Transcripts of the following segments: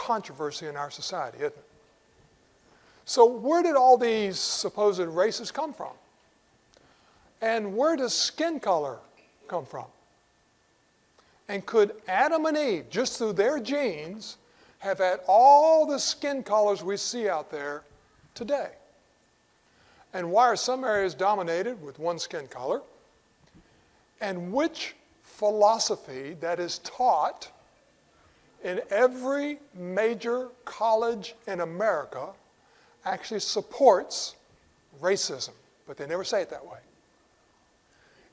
controversy in our society, isn't it? So where did all these supposed races come from? And where does skin color come from? And could Adam and Eve, just through their genes, have had all the skin colors we see out there today? And why are some areas dominated with one skin color? And which philosophy that is taught in every major college in America actually supports racism? But they never say it that way.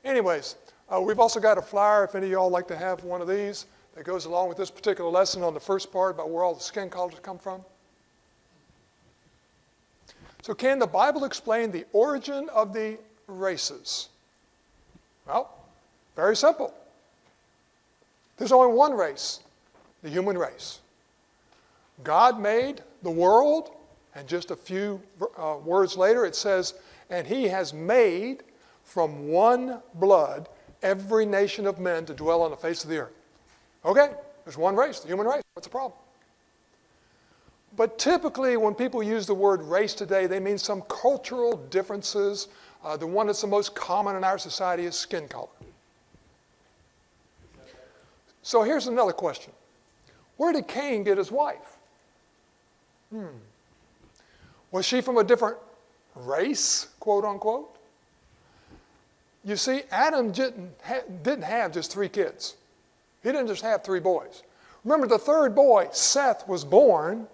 Anyways, we've also got a flyer, if any of y'all like to have one of these, that goes along with this particular lesson on the first part about where all the skin colors come from. So can the Bible explain the origin of the races? Well, very simple. There's only one race, the human race. God made the world, and just a few words later it says, and he has made from one blood every nation of men to dwell on the face of the earth. Okay, there's one race, the human race. What's the problem? But typically when people use the word race today, they mean some cultural differences. The one that's the most common in our society is skin color. So here's another question. Where did Cain get his wife? Was she from a different race, quote unquote? You see, Adam didn't have just 3 kids. He didn't just have 3 boys. Remember, the third boy, Seth, was born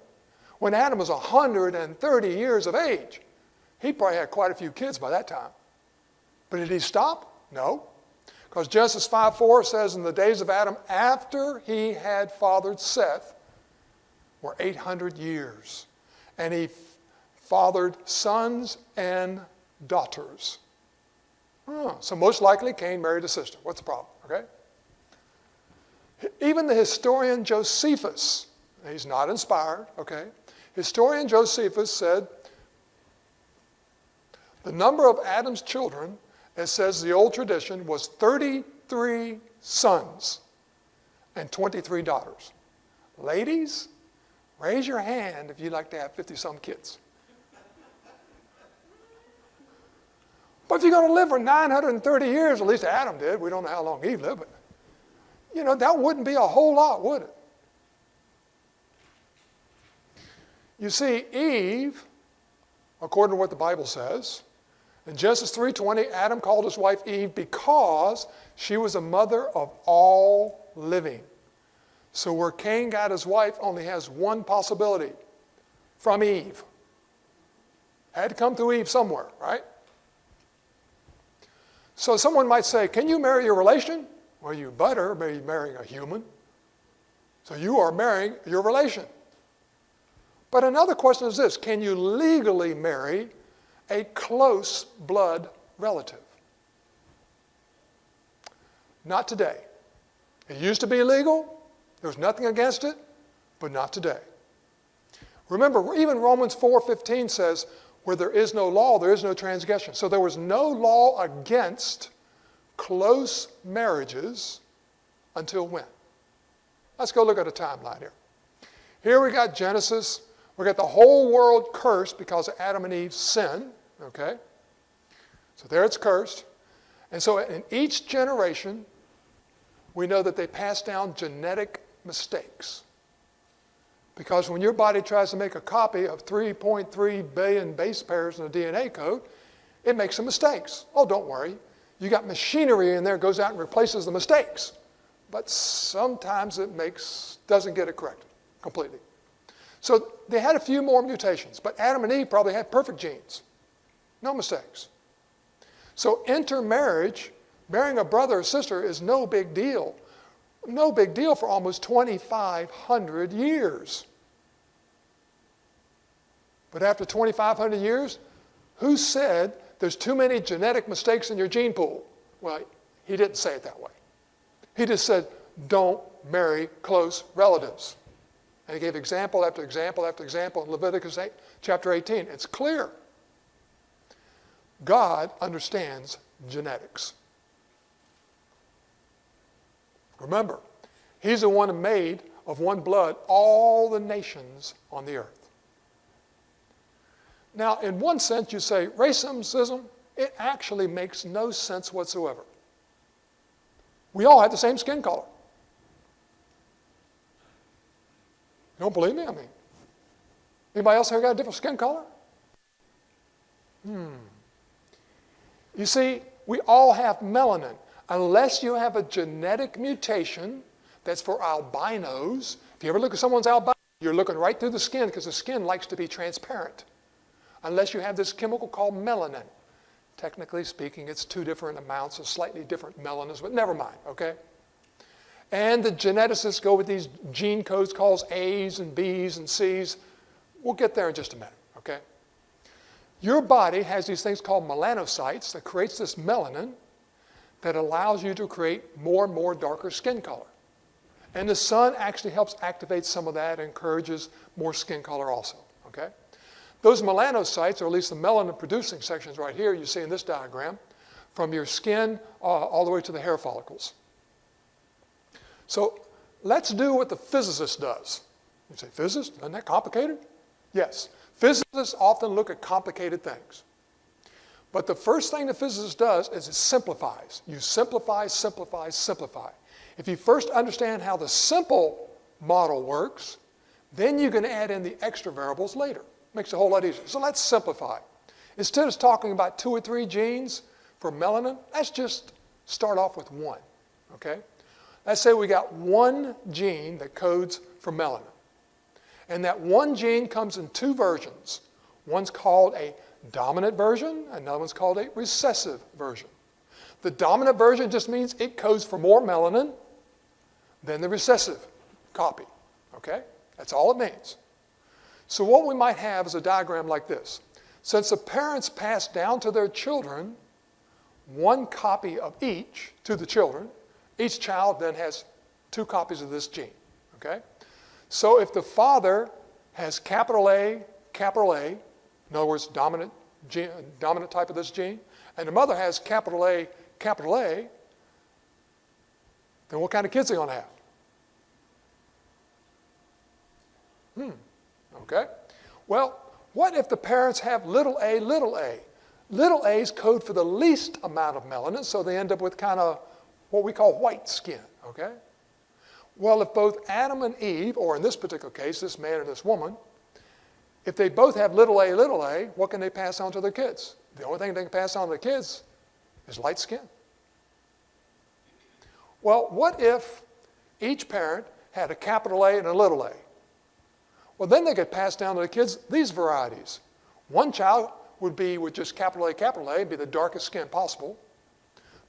when Adam was 130 years of age. He probably had quite a few kids by that time. But did he stop? No. Because Genesis 5:4 says, in the days of Adam, after he had fathered Seth, were 800 years. And he fathered sons and daughters. So most likely Cain married a sister. What's the problem? Okay? Even the historian Josephus, he's not inspired, okay? Historian Josephus said the number of Adam's children, it says the old tradition, was 33 sons and 23 daughters. Ladies, raise your hand if you'd like to have 50-some kids. But if you're going to live for 930 years, at least Adam did, we don't know how long Eve lived, but that wouldn't be a whole lot, would it? You see, Eve, according to what the Bible says, in Genesis 3:20, Adam called his wife Eve because she was a mother of all living. So where Cain got his wife only has one possibility, from Eve. Had to come through Eve somewhere, right? So someone might say, can you marry your relation? Well, you better be marrying a human. So you are marrying your relation. But another question is this, can you legally marry a close blood relative? Not today. It used to be illegal. There was nothing against it, but not today. Remember, even Romans 4:15 says, where there is no law, there is no transgression. So there was no law against close marriages until when? Let's go look at a timeline here. Here we got Genesis. We got the whole world cursed because of Adam and Eve's sin. Okay? So there it's cursed. And so in each generation, we know that they pass down genetic mistakes. Because when your body tries to make a copy of 3.3 billion base pairs in a DNA code, it makes some mistakes. Oh, don't worry. You got machinery in there that goes out and replaces the mistakes. But sometimes it doesn't get it corrected completely. So they had a few more mutations, but Adam and Eve probably had perfect genes. No mistakes. So intermarriage, marrying a brother or sister, is no big deal. No big deal for almost 2,500 years. But after 2,500 years, who said there's too many genetic mistakes in your gene pool? Well, he didn't say it that way. He just said, don't marry close relatives. And he gave example after example after example in Leviticus chapter 18. It's clear. God understands genetics. Remember, he's the one who made of one blood all the nations on the earth. Now, in one sense, you say racism, it actually makes no sense whatsoever. We all have the same skin color. You don't believe me? I mean, anybody else here got a different skin color? You see, we all have melanin. Unless you have a genetic mutation that's for albinos. If you ever look at someone's albino, you're looking right through the skin because the skin likes to be transparent. Unless you have this chemical called melanin. Technically speaking, it's two different amounts of slightly different melanins, but never mind, okay? And the geneticists go with these gene codes called A's and B's and C's. We'll get there in just a minute, okay? Your body has these things called melanocytes that creates this melanin that allows you to create more and more darker skin color. And the sun actually helps activate some of that and encourages more skin color also, okay? Those melanocytes, or at least the melanin-producing sections right here, you see in this diagram, from your skin all the way to the hair follicles. So let's do what the physicist does. You say, physicist? Isn't that complicated? Yes. Physicists often look at complicated things. But the first thing the physicist does is it simplifies. You simplify, simplify, simplify. If you first understand how the simple model works, then you can add in the extra variables later. Makes it a whole lot easier. So let's simplify. Instead of talking about 2 or 3 genes for melanin, let's just start off with one, okay? Let's say we got one gene that codes for melanin. And that one gene comes in 2 versions. One's called a dominant version, another one's called a recessive version. The dominant version just means it codes for more melanin than the recessive copy, okay? That's all it means. So what we might have is a diagram like this. Since the parents pass down to their children one copy of each to the children, each child then has 2 copies of this gene, okay? So if the father has capital A, in other words, dominant type of this gene, and the mother has capital A, then what kind of kids are they going to have? Okay. Well, what if the parents have little a, little a? Little a's code for the least amount of melanin, so they end up with kind of what we call white skin, okay? Well, if both Adam and Eve, or in this particular case, this man and this woman, if they both have little a, what can they pass on to their kids? The only thing they can pass on to their kids is light skin. Well, what if each parent had a capital A and a little a? Well, then they could pass down to the kids these varieties. One child would be with just capital A, be the darkest skin possible.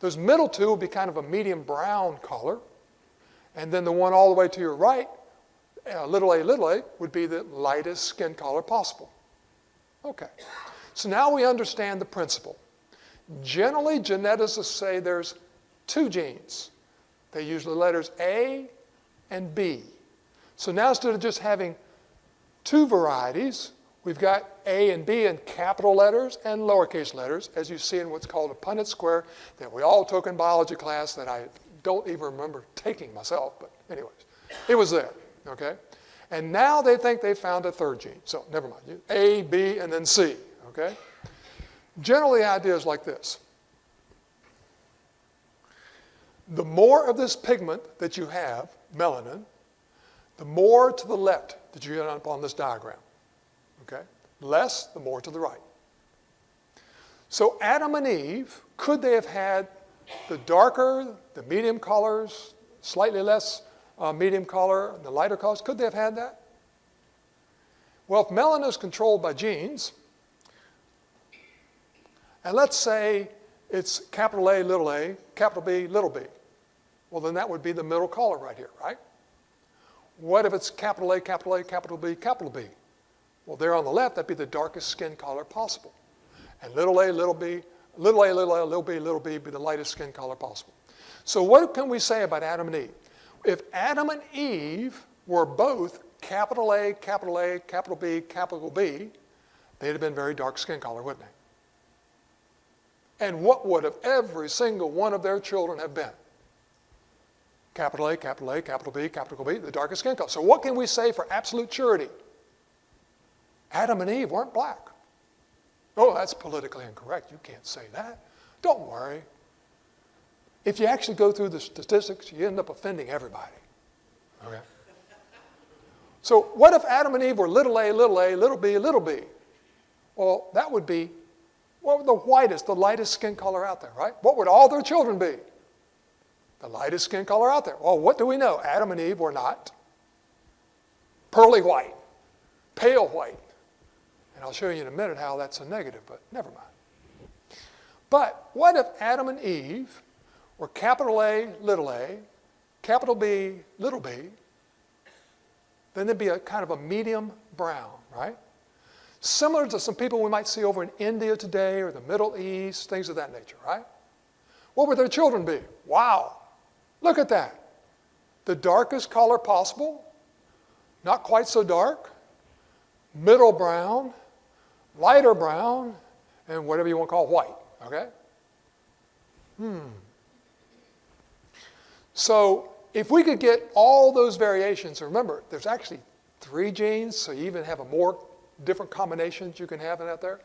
Those middle 2 would be kind of a medium brown color. And then the one all the way to your right, little a, would be the lightest skin color possible. Okay. So now we understand the principle. Generally, geneticists say there's 2 genes. They use the letters A and B. So now instead of just having 2 varieties, we've got A and B in capital letters and lowercase letters, as you see in what's called a Punnett square that we all took in biology class that I don't even remember taking myself, but anyways, it was there, okay? And now they think they found a 3rd gene, so never mind. A, B, and then C, okay? Generally, the idea is like this. The more of this pigment that you have, melanin, the more to the left that you get up on this diagram, okay? Less, the more to the right. So Adam and Eve, could they have had the darker, the medium colors, slightly less medium color, the lighter colors? Could they have had that? Well, if melanin is controlled by genes, and let's say it's capital A, capital B, little b, well, then that would be the middle color right here, right? What if it's capital A, capital B, capital B? Well, there on the left, that'd be the darkest skin color possible. And little a, little b, little b be the lightest skin color possible. So what can we say about Adam and Eve? If Adam and Eve were both capital A, capital B, they'd have been very dark skin color, wouldn't they? And what would have every single one of their children have been? Capital A, capital A, capital B, the darkest skin color. So what can we say for absolute surety? Adam and Eve weren't black. Oh, that's politically incorrect. You can't say that. Don't worry. If you actually go through the statistics, you end up offending everybody. Okay? So what if Adam and Eve were little a, little b, little b? Well, that would be the whitest, the lightest skin color out there, right? What would all their children be? The lightest skin color out there. Well, what do we know? Adam and Eve were not pearly white, pale white. And I'll show you in a minute how that's a negative, but never mind. But what if Adam and Eve were capital A, capital B, little b? Then there'd be a kind of a medium brown, right? Similar to some people we might see over in India today or the Middle East, things of that nature, right? What would their children be? Wow. Look at that. The darkest color possible, not quite so dark, middle brown, lighter brown, and whatever you want to call white, okay? So if we could get all those variations, remember, there's actually 3 genes, so you even have a more different combinations you can have in that there.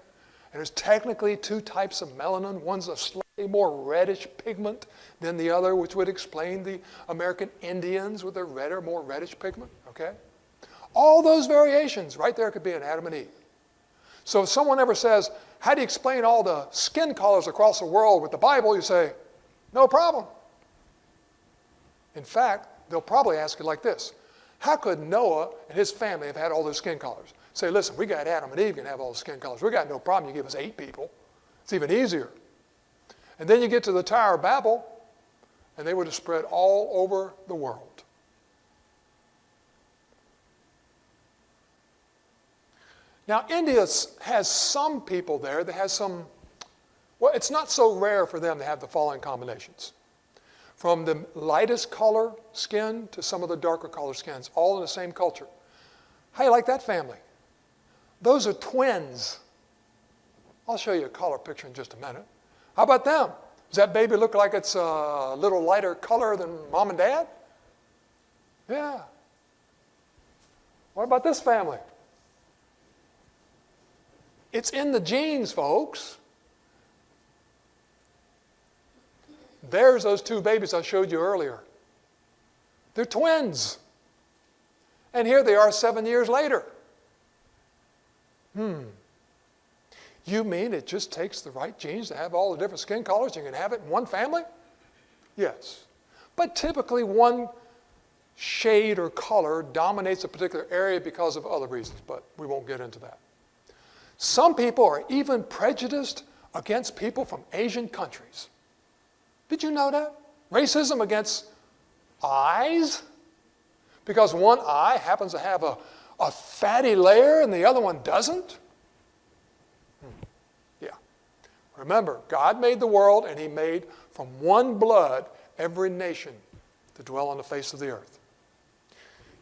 And there's technically 2 types of melanin. One's a slightly more reddish pigment than the other, which would explain the American Indians with their redder, more reddish pigment, okay? All those variations right there could be in Adam and Eve. So if someone ever says, how do you explain all the skin colors across the world with the Bible? You say, no problem. In fact, they'll probably ask you like this. How could Noah and his family have had all those skin colors? Say, listen, we got Adam and Eve can have all the skin colors. We got no problem. You give us 8 people. It's even easier. And then you get to the Tower of Babel, and they would have spread all over the world. Now, India has some people there that has some, well, it's not so rare for them to have the following combinations. From the lightest color skin to some of the darker color skins, all in the same culture. How do you like that family? Those are twins. I'll show you a color picture in just a minute. How about them? Does that baby look like it's a little lighter color than mom and dad? Yeah. What about this family? It's in the genes, folks. There's those 2 babies I showed you earlier. They're twins. And here they are 7 years later. You mean it just takes the right genes to have all the different skin colors? You can have it in one family? Yes. But typically one shade or color dominates a particular area because of other reasons, but we won't get into that. Some people are even prejudiced against people from Asian countries. Did you know that? Racism against eyes? Because one eye happens to have a fatty layer and the other one doesn't? Yeah. Remember, God made the world and he made from one blood every nation to dwell on the face of the earth.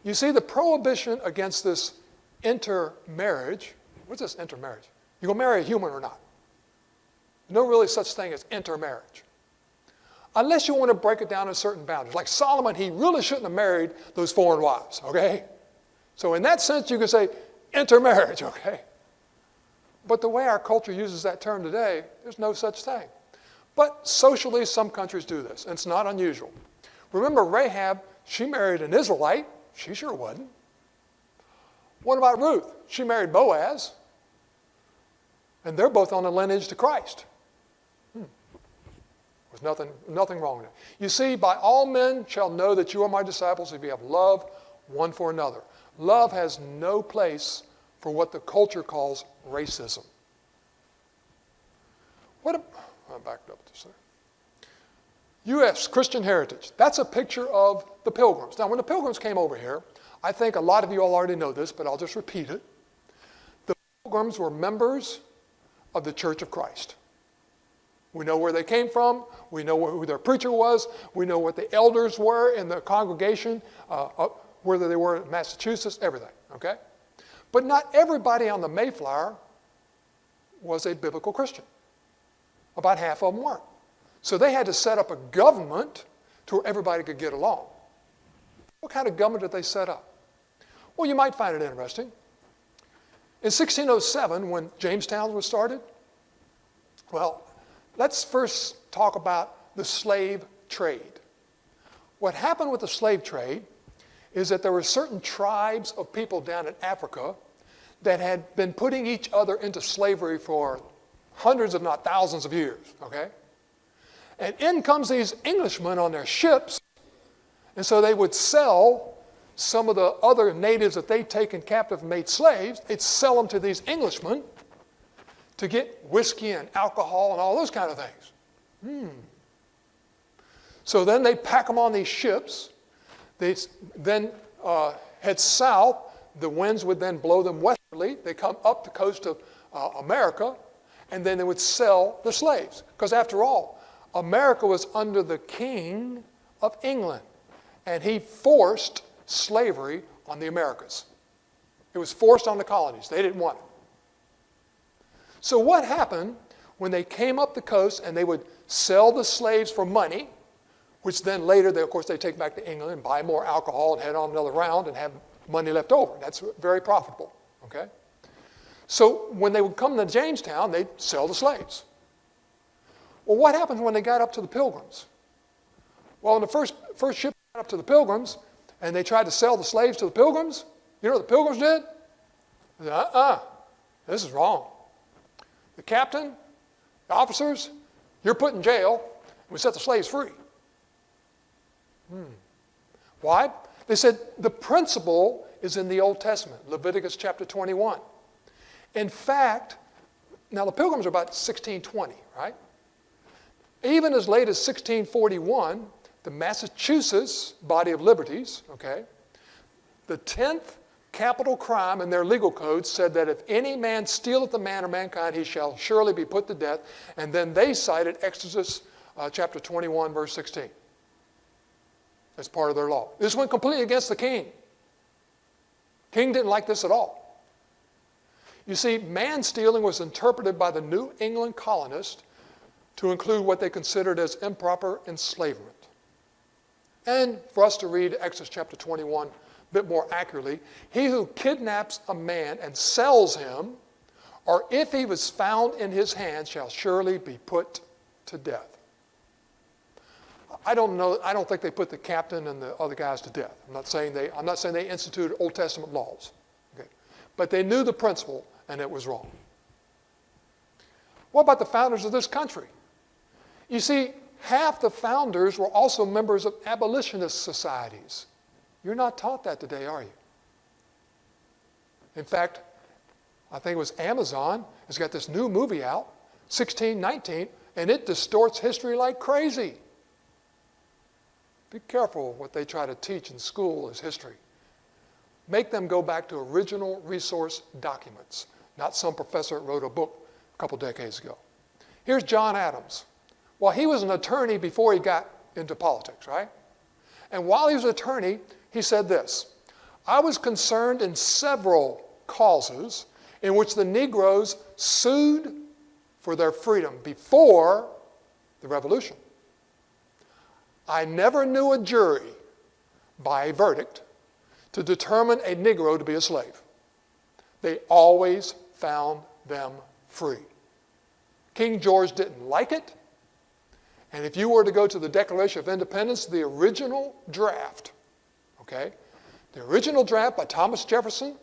You see, the prohibition against this intermarriage, what's this intermarriage? You going to marry a human or not? No really such thing as intermarriage. Unless you want to break it down in certain boundaries. Like Solomon, he really shouldn't have married those foreign wives, okay? So in that sense, you can say intermarriage, okay? But the way our culture uses that term today, there's no such thing. But socially, some countries do this, and it's not unusual. Remember Rahab, she married an Israelite. She sure wasn't. What about Ruth? She married Boaz. And they're both on the lineage to Christ. There's nothing wrong with it. You see, by all men shall know that you are my disciples if you have love one for another. Love has no place for what the culture calls racism. I backed up this there. U.S. Christian heritage. That's a picture of the Pilgrims. Now, when the Pilgrims came over here, I think a lot of you all already know this, but I'll just repeat it. The Pilgrims were members of the Church of Christ. We know where they came from. We know who their preacher was. We know what the elders were in the congregation, whether they were in Massachusetts, everything, okay? But not everybody on the Mayflower was a biblical Christian. About half of them weren't. So they had to set up a government to where everybody could get along. What kind of government did they set up? Well, you might find it interesting. In 1607, when Jamestown was started, well, let's first talk about the slave trade. What happened with the slave trade is that there were certain tribes of people down in Africa that had been putting each other into slavery for hundreds, if not thousands of years, okay? And in comes these Englishmen on their ships, and so they would sell some of the other natives that they'd taken captive and made slaves. They'd sell them to these Englishmen to get whiskey and alcohol and all those kind of things. So then they'd pack them on these ships. They'd then head south. The winds would then blow them westerly. They come up the coast of America, and then they would sell the slaves. Because after all, America was under the King of England, and he forced slavery on the Americas. It was forced on the colonies. They didn't want it. So what happened when they came up the coast and they would sell the slaves for money, which then later, of course, they take back to England and buy more alcohol and head on another round and have money left over. That's very profitable, okay? So when they would come to Jamestown, they'd sell the slaves. Well, what happened when they got up to the Pilgrims? Well, in the first ship got up to the Pilgrims, and they tried to sell the slaves to the Pilgrims, you know what the Pilgrims did? They said, this is wrong. The captain, the officers, you're put in jail, and we set the slaves free. Why? They said the principle is in the Old Testament, Leviticus chapter 21. In fact, now the Pilgrims are about 1620, right? Even as late as 1641, the Massachusetts Body of Liberties, okay, the 10th capital crime in their legal code said that if any man stealeth a man or mankind, he shall surely be put to death. And then they cited Exodus chapter 21, verse 16. As part of their law. This went completely against the king. King didn't like this at all. You see, man stealing was interpreted by the New England colonists to include what they considered as improper enslavement. And for us to read Exodus chapter 21 a bit more accurately, he who kidnaps a man and sells him, or if he was found in his hand, shall surely be put to death. I don't think they put the captain and the other guys to death. I'm not saying they instituted Old Testament laws. Okay. But they knew the principle, and it was wrong. What about the founders of this country? You see, half the founders were also members of abolitionist societies. You're not taught that today, are you? In fact, I think it was Amazon has got this new movie out, 1619, and it distorts history like crazy. Be careful what they try to teach in school as history. Make them go back to original resource documents, not some professor that wrote a book a couple decades ago. Here's John Adams. Well, he was an attorney before he got into politics, right? And while he was an attorney, he said this: I was concerned in several causes in which the Negroes sued for their freedom before the Revolution. I never knew a jury, by a verdict, to determine a Negro to be a slave. They always found them free. King George didn't like it, and if you were to go to the Declaration of Independence, the original draft, okay, the original draft by Thomas Jefferson,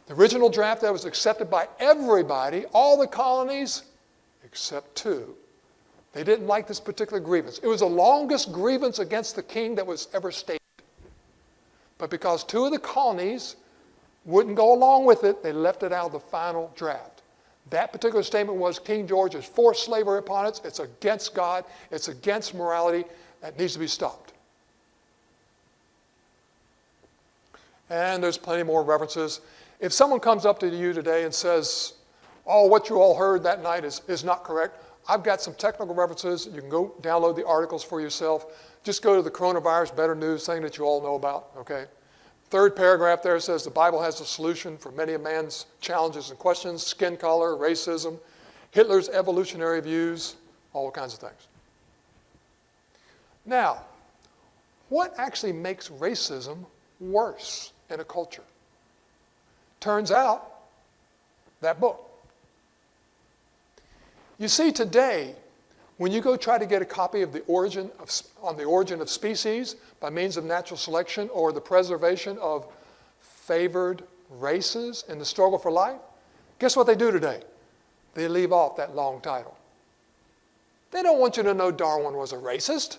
the original draft that was accepted by everybody, all the colonies except two, they didn't like this particular grievance. It was the longest grievance against the king that was ever stated. But because two of the colonies wouldn't go along with it, they left it out of the final draft. That particular statement was King George has forced slavery upon us. It's against God. It's against morality. That needs to be stopped. And there's plenty more references. If someone comes up to you today and says, oh, what you all heard that night is not correct, I've got some technical references. You can go download the articles for yourself. Just go to the coronavirus better news thing that you all know about, okay? Third paragraph there says the Bible has a solution for many of man's challenges and questions: skin color, racism, Hitler's evolutionary views, all kinds of things. Now, what actually makes racism worse in a culture? Turns out, that book. You see, today, when you go try to get a copy of on the origin of species by means of natural selection or the preservation of favored races in the struggle for life, guess what they do today? They leave off that long title. They don't want you to know Darwin was a racist.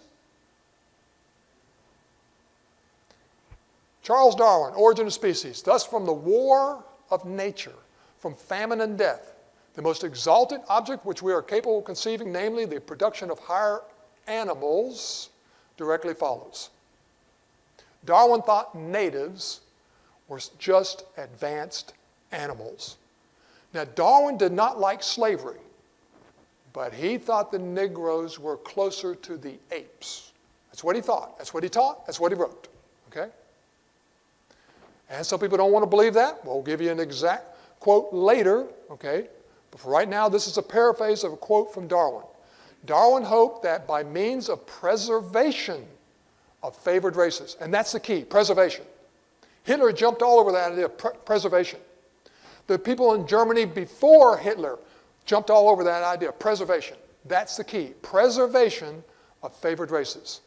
Charles Darwin, Origin of Species. Thus from the war of nature, from famine and death, the most exalted object which we are capable of conceiving, namely the production of higher animals, directly follows. Darwin thought natives were just advanced animals. Now, Darwin did not like slavery, but he thought the Negroes were closer to the apes. That's what he thought. That's what he taught. That's what he wrote. Okay? And some people don't want to believe that. We'll give you an exact quote later. Okay? But for right now, this is a paraphrase of a quote from Darwin. Darwin hoped that by means of preservation of favored races, and that's the key, preservation. Hitler jumped all over that idea of preservation. The people in Germany before Hitler jumped all over that idea of preservation. That's the key, preservation of favored races.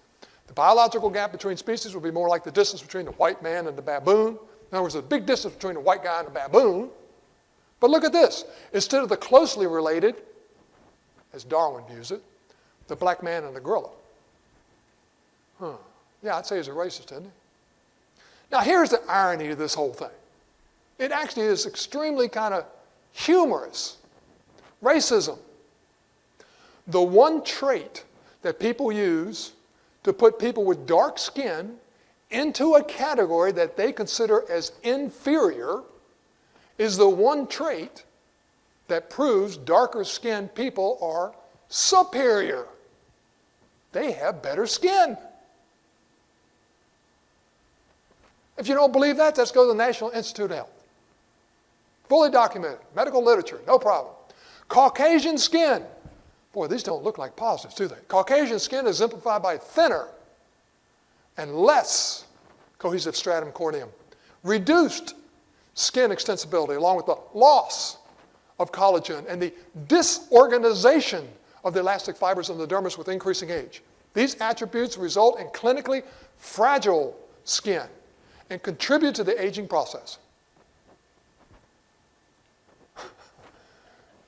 The biological gap between species would be more like the distance between the white man and the baboon. In other words, there's a big distance between the white guy and the baboon. But look at this. Instead of the closely related, as Darwin views it, the black man and the gorilla. Yeah, I'd say he's a racist, isn't he? Now, here's the irony to this whole thing. It actually is extremely kind of humorous. Racism. The one trait that people use to put people with dark skin into a category that they consider as inferior is the one trait that proves darker skinned people are superior. They have better skin. If you don't believe that, let's go to the National Institute of Health. Fully documented, medical literature, no problem. Caucasian skin. Boy, these don't look like positives, do they? Caucasian skin is exemplified by thinner and less cohesive stratum corneum. Reduced skin extensibility along with the loss of collagen and the disorganization of the elastic fibers in the dermis with increasing age. These attributes result in clinically fragile skin and contribute to the aging process.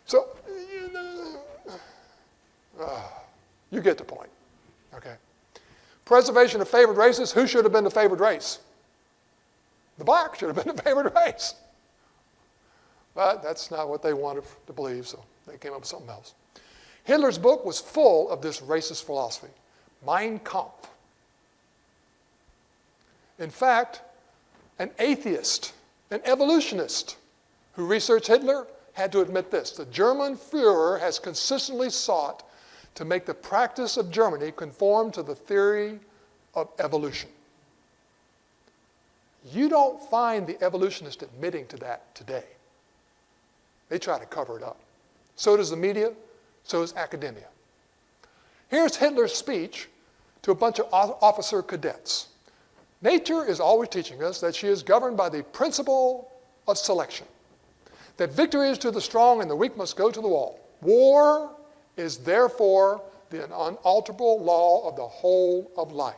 So, you get the point, okay? Preservation of favored races, who should have been the favored race? The black should have been the favored race. But that's not what they wanted to believe, so they came up with something else. Hitler's book was full of this racist philosophy, Mein Kampf. In fact, an atheist, an evolutionist who researched Hitler had to admit this. The German Führer has consistently sought to make the practice of Germany conform to the theory of evolution. You don't find the evolutionists admitting to that today. They try to cover it up. So does the media, so does academia. Here's Hitler's speech to a bunch of officer cadets. Nature is always teaching us that she is governed by the principle of selection, that victory is to the strong and the weak must go to the wall. War is therefore the unalterable law of the whole of life.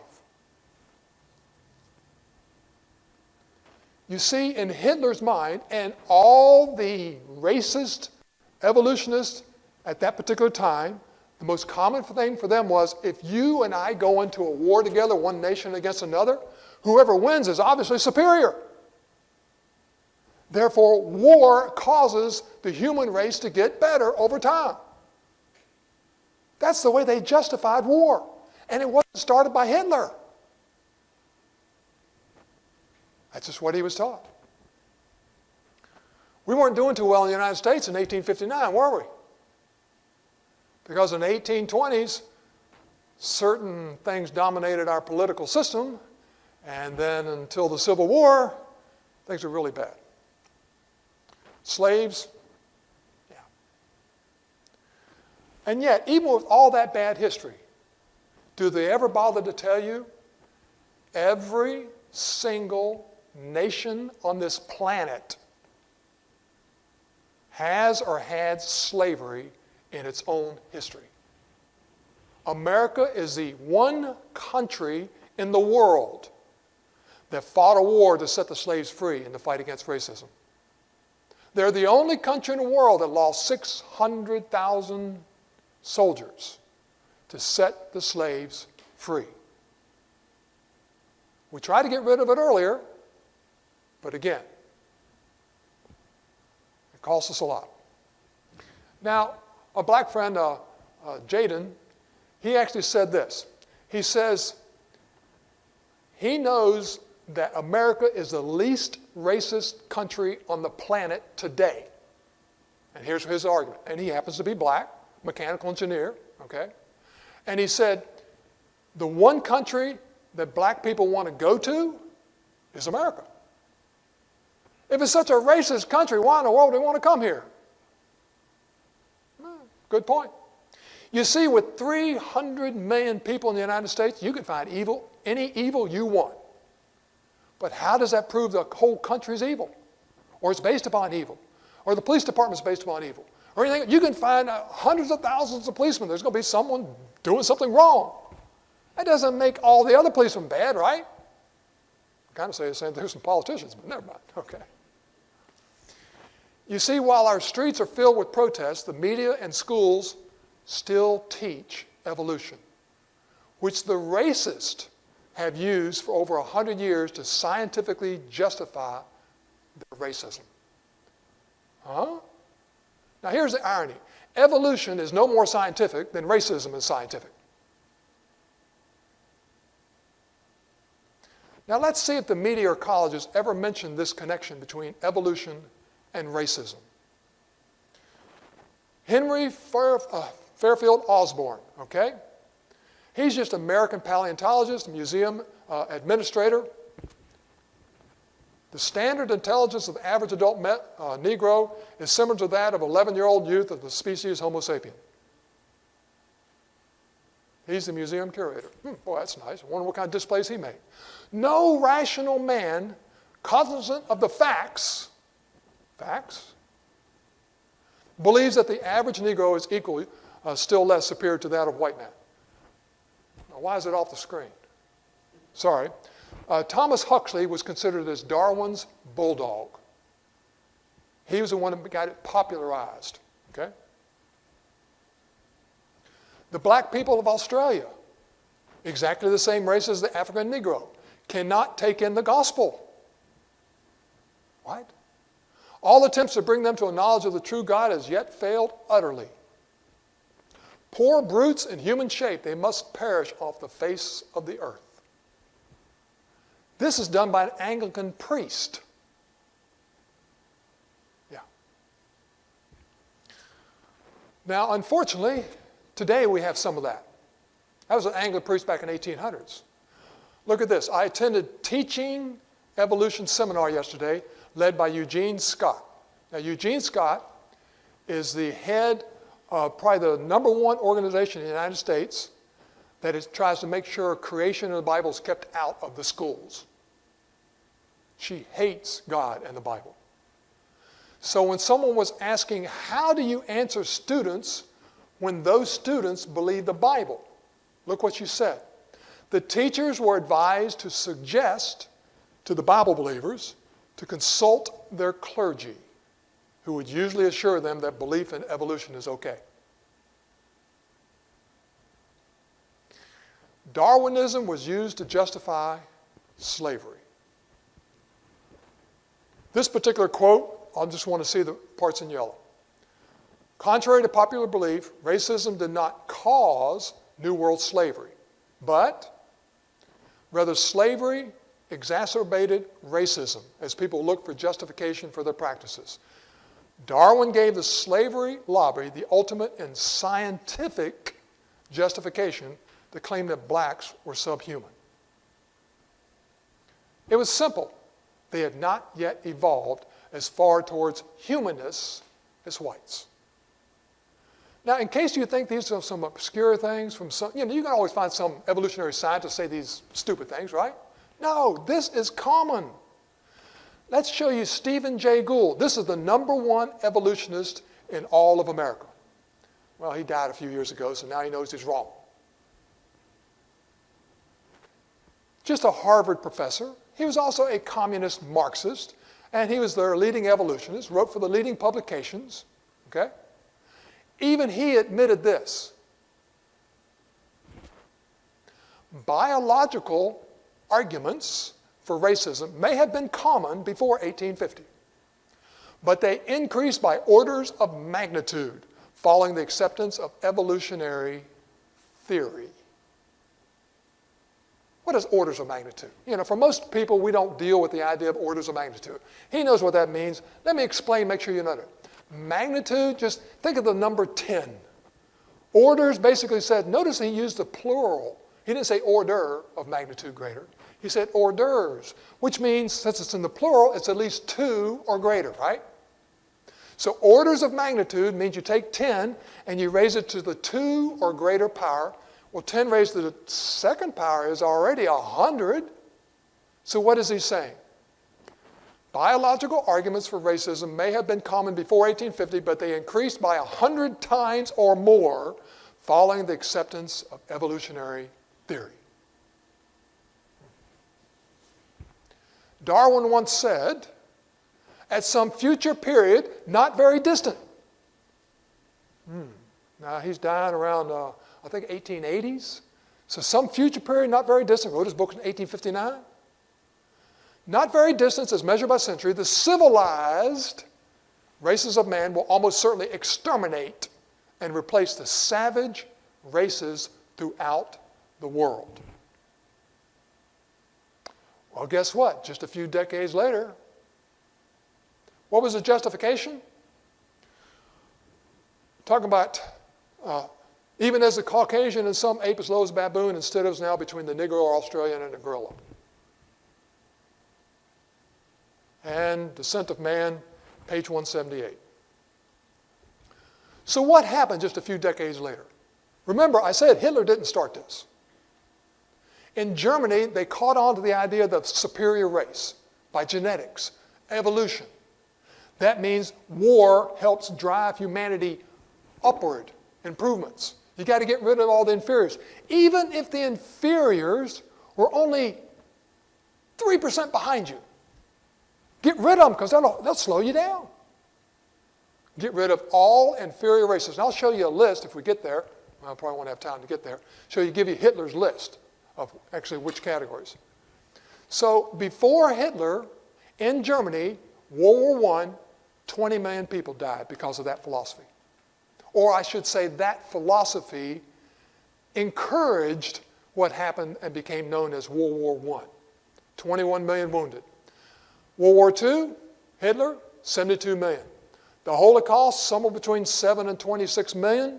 You see, in Hitler's mind, and all the racist evolutionists at that particular time, the most common thing for them was, if you and I go into a war together, one nation against another, whoever wins is obviously superior. Therefore, war causes the human race to get better over time. That's the way they justified war. And it wasn't started by Hitler. That's just what he was taught. We weren't doing too well in the United States in 1859, were we? Because in the 1820s, certain things dominated our political system, and then until the Civil War, things were really bad. Slaves, yeah. And yet, even with all that bad history, do they ever bother to tell you Every single nation on this planet has or had slavery in its own history. America is the one country in the world that fought a war to set the slaves free in the fight against racism. They're the only country in the world that lost 600,000 soldiers to set the slaves free. We tried to get rid of it earlier, but again, it cost us a lot. Now, a black friend, Jaden, he actually said this. He says he knows that America is the least racist country on the planet today. And here's his argument. And he happens to be black, mechanical engineer, okay? And he said, the one country that black people want to go to is America. If it's such a racist country, why in the world do they want to come here? Good point. You see, with 300 million people in the United States, you can find evil, any evil you want. But how does that prove the whole country's evil? Or it's based upon evil? Or the police department's based upon evil? Or anything? You can find hundreds of thousands of policemen. There's going to be someone doing something wrong. That doesn't make all the other policemen bad, right? I kind of say the same thing to some politicians, but never mind. Okay. You see, while our streets are filled with protests, the media and schools still teach evolution, which the racists have used for over 100 years to scientifically justify their racism. Huh? Now here's the irony. Evolution is no more scientific than racism is scientific. Now let's see if the media or colleges ever mention this connection between evolution and racism. Henry Fairfield Osborn, okay? He's just an American paleontologist, museum administrator. The standard intelligence of the average adult Negro is similar to that of an 11-year-old youth of the species Homo sapien. He's the museum curator. Boy, that's nice. I wonder what kind of displays he made. No rational man, cognizant of the facts, believes that the average Negro is equally, still less superior to that of white man. Now, why is it off the screen? Sorry. Thomas Huxley was considered as Darwin's bulldog. He was the one that got it popularized. Okay? The black people of Australia, exactly the same race as the African Negro, cannot take in the gospel. What? All attempts to bring them to a knowledge of the true God has yet failed utterly. Poor brutes in human shape, they must perish off the face of the earth. This is done by an Anglican priest. Yeah. Now, unfortunately, today we have some of that. I was an Anglican priest back in the 1800s. Look at this. I attended Teaching Evolution seminar yesterday, led by Eugene Scott. Now, Eugene Scott is the head of probably the number one organization in the United States that tries to make sure creation of the Bible is kept out of the schools. She hates God and the Bible. So when someone was asking, how do you answer students when those students believe the Bible? Look what she said. The teachers were advised to suggest to the Bible believers to consult their clergy, who would usually assure them that belief in evolution is okay. Darwinism was used to justify slavery. This particular quote, I just want to see the parts in yellow. Contrary to popular belief, racism did not cause New World slavery, but rather slavery exacerbated racism as people looked for justification for their practices. Darwin gave the slavery lobby the ultimate and scientific justification to claim that blacks were subhuman. It was simple. They had not yet evolved as far towards humanness as whites. Now, in case you think these are some obscure things from some, you can always find some evolutionary scientists say these stupid things, right? No, this is common. Let's show you Stephen Jay Gould. This is the #1 evolutionist in all of America. Well, he died a few years ago, so now he knows he's wrong. Just a Harvard professor. He was also a communist Marxist, and he was their leading evolutionist, wrote for the leading publications. Okay? Even he admitted this. Biological arguments for racism may have been common before 1850, but they increased by orders of magnitude following the acceptance of evolutionary theory. What is orders of magnitude? For most people, we don't deal with the idea of orders of magnitude. He knows what that means. Let me explain, make sure you know it. Magnitude, just think of the number 10. Orders basically said, notice he used the plural. He didn't say order of magnitude greater. He said orders, which means, since it's in the plural, it's at least 2 or greater, right? So orders of magnitude means you take 10 and you raise it to the 2 or greater power. Well, 10 raised to the second power is already 100. So what is he saying? Biological arguments for racism may have been common before 1850, but they increased by 100 times or more following the acceptance of evolutionary theory. Darwin once said, at some future period, not very distant. Now, he's dying around, I think, 1880s. So some future period, not very distant. Wrote his book in 1859. Not very distant, as measured by century, the civilized races of man will almost certainly exterminate and replace the savage races throughout the world. Well, guess what? Just a few decades later, what was the justification? Talking about even as the Caucasian and some ape as low as baboon, instead of now between the Negro or Australian and the gorilla. And Descent of Man, page 178. So what happened just a few decades later? Remember, I said Hitler didn't start this. In Germany, they caught on to the idea of the superior race by genetics, evolution. That means war helps drive humanity upward, improvements. You got to get rid of all the inferiors. Even if the inferiors were only 3% behind you. Get rid of them because they'll slow you down. Get rid of all inferior races. And I'll show you a list if we get there. I probably won't have time to get there. Give you Hitler's list of actually which categories. So before Hitler, in Germany, World War I, 20 million people died because of that philosophy. Or I should say that philosophy encouraged what happened and became known as World War I. 21 million wounded. World War II, Hitler, 72 million. The Holocaust, somewhere between 7 and 26 million.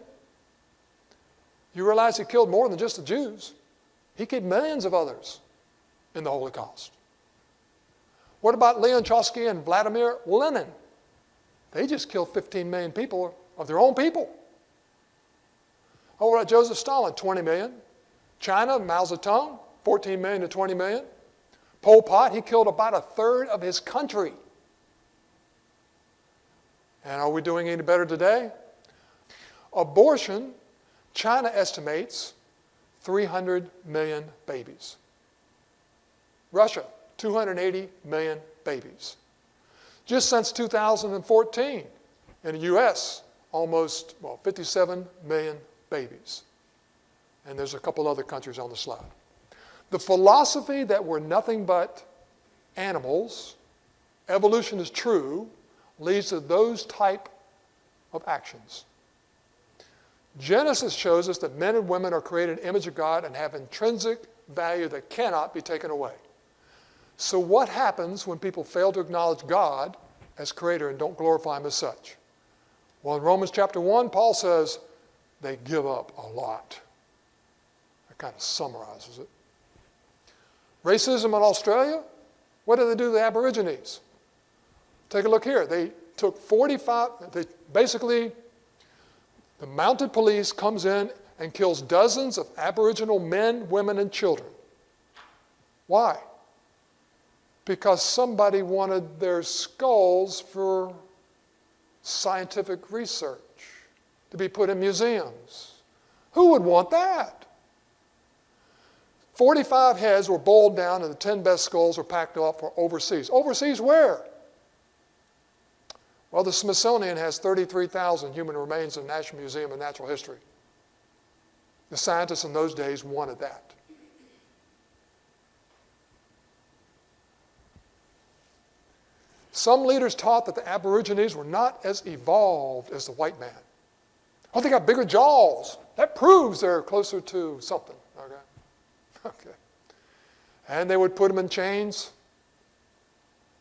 You realize he killed more than just the Jews. He killed millions of others in the Holocaust. What about Leon Trotsky and Vladimir Lenin? They just killed 15 million people of their own people. What about Joseph Stalin? 20 million. China, Mao Zedong, 14 million to 20 million. Pol Pot, he killed about a third of his country. And are we doing any better today? Abortion, China estimates 300 million babies. Russia, 280 million babies. Just since 2014, in the U.S., almost 57 million babies. And there's a couple other countries on the slide. The philosophy that we're nothing but animals, evolution is true, leads to those type of actions. Genesis shows us that men and women are created in the image of God and have intrinsic value that cannot be taken away. So what happens when people fail to acknowledge God as creator and don't glorify him as such? Well, in Romans chapter 1, Paul says they give up a lot. That kind of summarizes it. Racism in Australia, what did they do to the Aborigines? Take a look here. They took basically, the mounted police comes in and kills dozens of Aboriginal men, women, and children. Why? because somebody wanted their skulls for scientific research to be put in museums. Who would want that? 45 heads were boiled down and the 10 best skulls were packed off for overseas. Overseas where? Well, the Smithsonian has 33,000 human remains in the National Museum of Natural History. The scientists in those days wanted that. Some leaders taught that the Aborigines were not as evolved as the white man. Oh, they got bigger jaws. That proves they're closer to something. Okay. And they would put them in chains,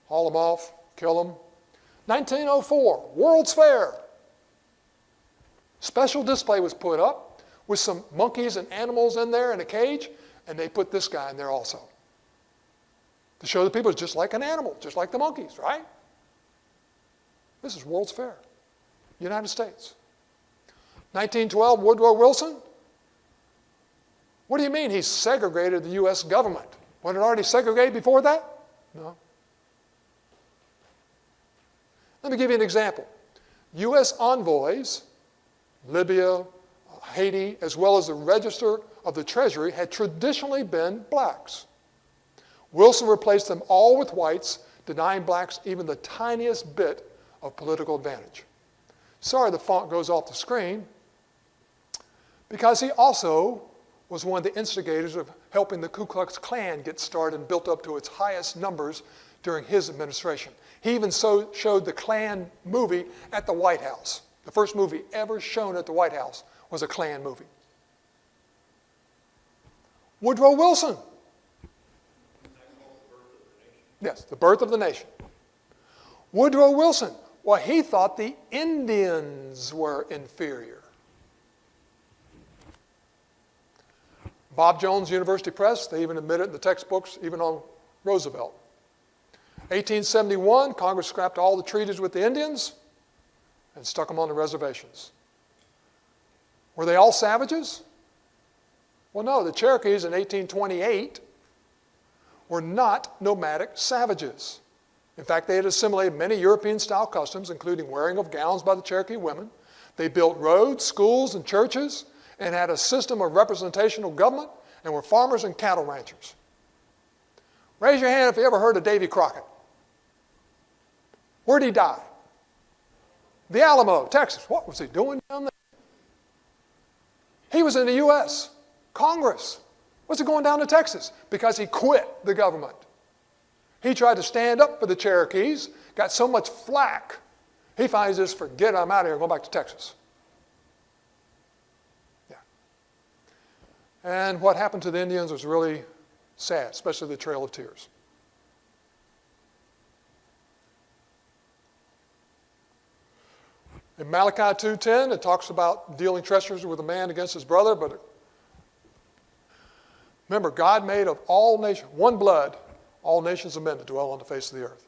haul them off, kill them. 1904, World's Fair. Special display was put up with some monkeys and animals in there in a cage, and they put this guy in there also. To show the people it's just like an animal, just like the monkeys, right? This is World's Fair, United States. 1912, Woodrow Wilson. What do you mean he segregated the U.S. government? Wasn't it already segregated before that? No. Let me give you an example. U.S. envoys, Libya, Haiti, as well as the Register of the Treasury, had traditionally been blacks. Wilson replaced them all with whites, denying blacks even the tiniest bit of political advantage. Sorry the font goes off the screen, because he also was one of the instigators of helping the Ku Klux Klan get started and built up to its highest numbers during his administration. He even showed the Klan movie at the White House. The first movie ever shown at the White House was a Klan movie. Woodrow Wilson. Yes, the birth of the nation. Woodrow Wilson. Well, he thought the Indians were inferior. Bob Jones University Press, they even admit it in the textbooks, even on Roosevelt. 1871, Congress scrapped all the treaties with the Indians and stuck them on the reservations. Were they all savages? Well, no, the Cherokees in 1828 were not nomadic savages. In fact, they had assimilated many European-style customs, including wearing of gowns by the Cherokee women. They built roads, schools, and churches, and had a system of representational government, and were farmers and cattle ranchers. Raise your hand if you ever heard of Davy Crockett. Where'd he die? The Alamo, Texas. What was he doing down there? He was in the U.S. Congress. What's he going down to Texas? Because he quit the government. He tried to stand up for the Cherokees, got so much flack, he finally just forget it, I'm out of here, go back to Texas. Yeah. And what happened to the Indians was really sad, especially the Trail of Tears. In Malachi 2:10, it talks about dealing treacherously with a man against his brother, but remember, God made of all nations, one blood, all nations of men to dwell on the face of the earth.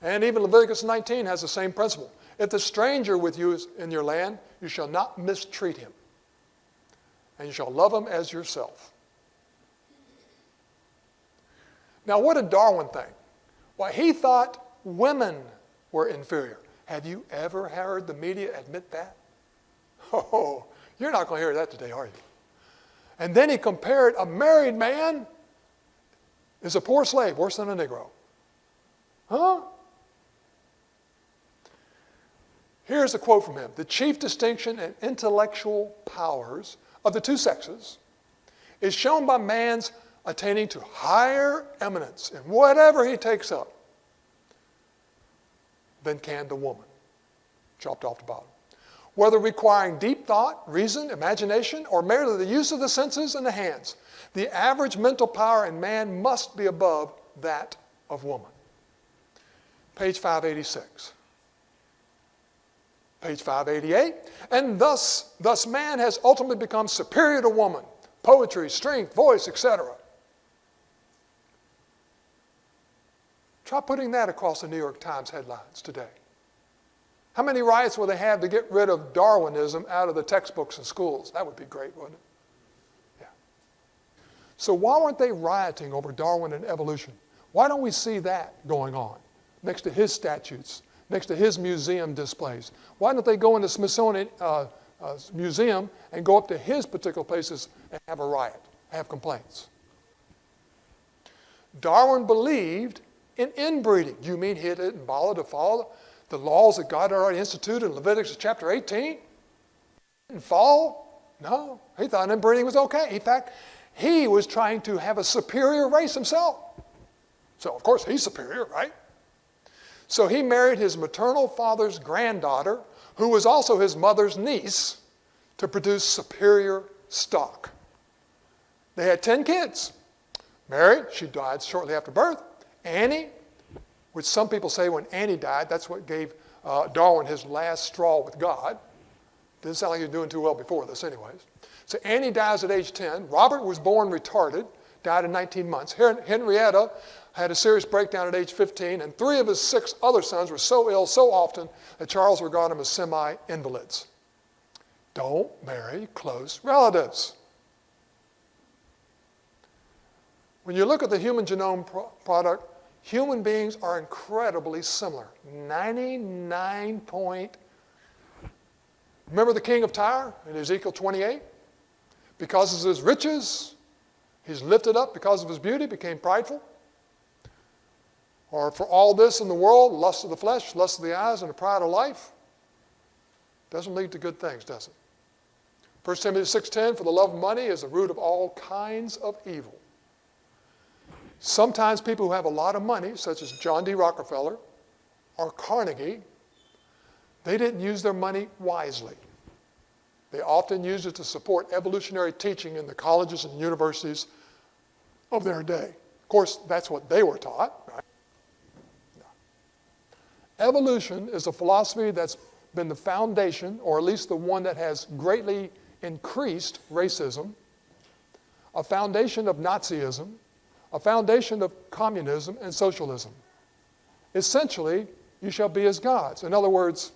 And even Leviticus 19 has the same principle. If the stranger with you is in your land, you shall not mistreat him, and you shall love him as yourself. Now, what did Darwin think? Well, he thought women were inferior. Have you ever heard the media admit that? Oh, you're not going to hear that today, are you? And then he compared a married man is a poor slave, worse than a Negro. Huh? Here's a quote from him. The chief distinction in intellectual powers of the two sexes is shown by man's attaining to higher eminence in whatever he takes up than can the woman, chopped off the bottom. Whether requiring deep thought, reason, imagination, or merely the use of the senses and the hands, the average mental power in man must be above that of woman. Page 586. Page 588. And thus man has ultimately become superior to woman. Poetry, strength, voice, etc. Try putting that across the New York Times headlines today. How many riots will they have to get rid of Darwinism out of the textbooks in schools? That would be great, wouldn't it? Yeah. So why weren't they rioting over Darwin and evolution? Why don't we see that going on next to his statues, next to his museum displays? Why don't they go in the Smithsonian Museum and go up to his particular places and have a riot, have complaints? Darwin believed in inbreeding. You mean he didn't bother to follow the laws that God had already instituted in Leviticus chapter 18? Didn't follow? No. He thought inbreeding was okay. In fact, he was trying to have a superior race himself. So, of course, he's superior, right? So he married his maternal father's granddaughter, who was also his mother's niece, to produce superior stock. They had 10 kids. Married, she died shortly after birth. Annie, which some people say when Annie died, that's what gave Darwin his last straw with God. Didn't sound like he was doing too well before this anyways. So Annie dies at age 10. Robert was born retarded, died in 19 months. Henrietta had a serious breakdown at age 15, and 3 of his 6 other sons were so ill so often that Charles regarded them as semi-invalids. Don't marry close relatives. When you look at the human genome product, human beings are incredibly similar. 99 point. Remember the king of Tyre in Ezekiel 28? Because of his riches, he's lifted up. Because of his beauty, became prideful. Or for all this in the world, lust of the flesh, lust of the eyes, and the pride of life. Doesn't lead to good things, does it? 1 Timothy 6:10, for the love of money is the root of all kinds of evil. Sometimes people who have a lot of money, such as John D. Rockefeller or Carnegie, they didn't use their money wisely. They often used it to support evolutionary teaching in the colleges and universities of their day. Of course, that's what they were taught, right? No. Evolution is a philosophy that's been the foundation, or at least the one that has greatly increased racism, a foundation of Nazism, a foundation of communism and socialism. Essentially, you shall be as gods. In other words,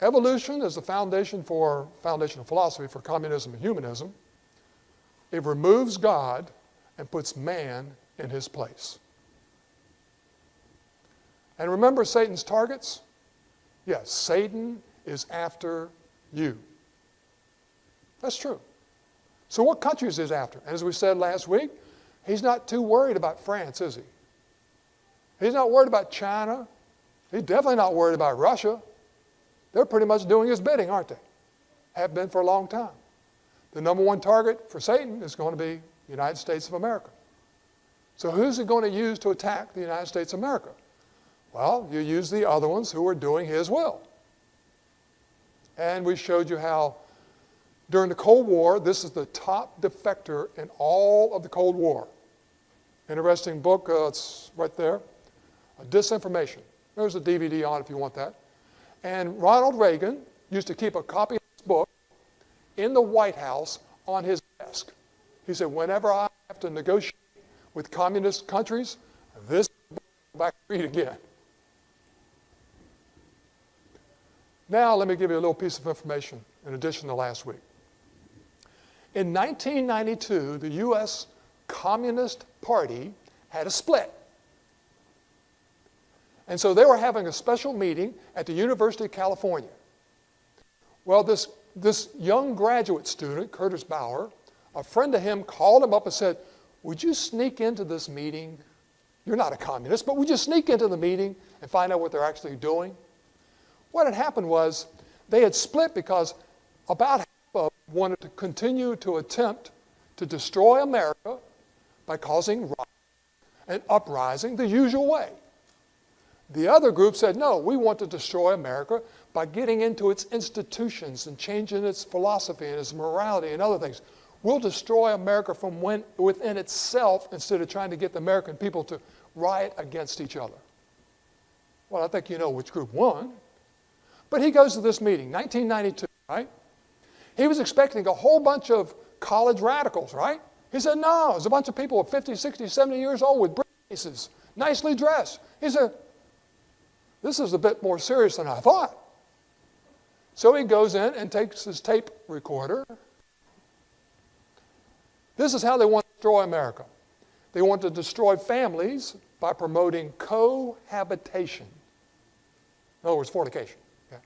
evolution is the foundation of philosophy for communism and humanism. It removes God and puts man in his place. And remember Satan's targets? Yes, Satan is after you. That's true. So what countries is he after? As we said last week, he's not too worried about France, is he? He's not worried about China. He's definitely not worried about Russia. They're pretty much doing his bidding, aren't they? Have been for a long time. The number one target for Satan is going to be the United States of America. So who's he going to use to attack the United States of America? Well, you use the other ones who are doing his will. And we showed you how during the Cold War, this is the top defector in all of the Cold War. Interesting book, it's right there. Disinformation. There's a DVD on it if you want that. And Ronald Reagan used to keep a copy of this book in the White House on his desk. He said, whenever I have to negotiate with communist countries, this book will back to read again. Now let me give you a little piece of information in addition to last week. In 1992, the U.S. Communist Party had a split. And so they were having a special meeting at the University of California. Well, this young graduate student, Curtis Bauer, a friend of him called him up and said, would you sneak into this meeting? You're not a communist, but would you sneak into the meeting and find out what they're actually doing? What had happened was they had split because about half of them wanted to continue to attempt to destroy America by causing riots and uprising the usual way. The other group said, no, we want to destroy America by getting into its institutions and changing its philosophy and its morality and other things. We'll destroy America from within itself instead of trying to get the American people to riot against each other. Well, I think you know which group won. But he goes to this meeting, 1992, right? He was expecting a whole bunch of college radicals, right? He said, no, there's a bunch of people 50, 60, 70 years old with briefcases, nicely dressed. He said, this is a bit more serious than I thought. So he goes in and takes his tape recorder. This is how they want to destroy America. They want to destroy families by promoting cohabitation. In other words, fornication. Okay?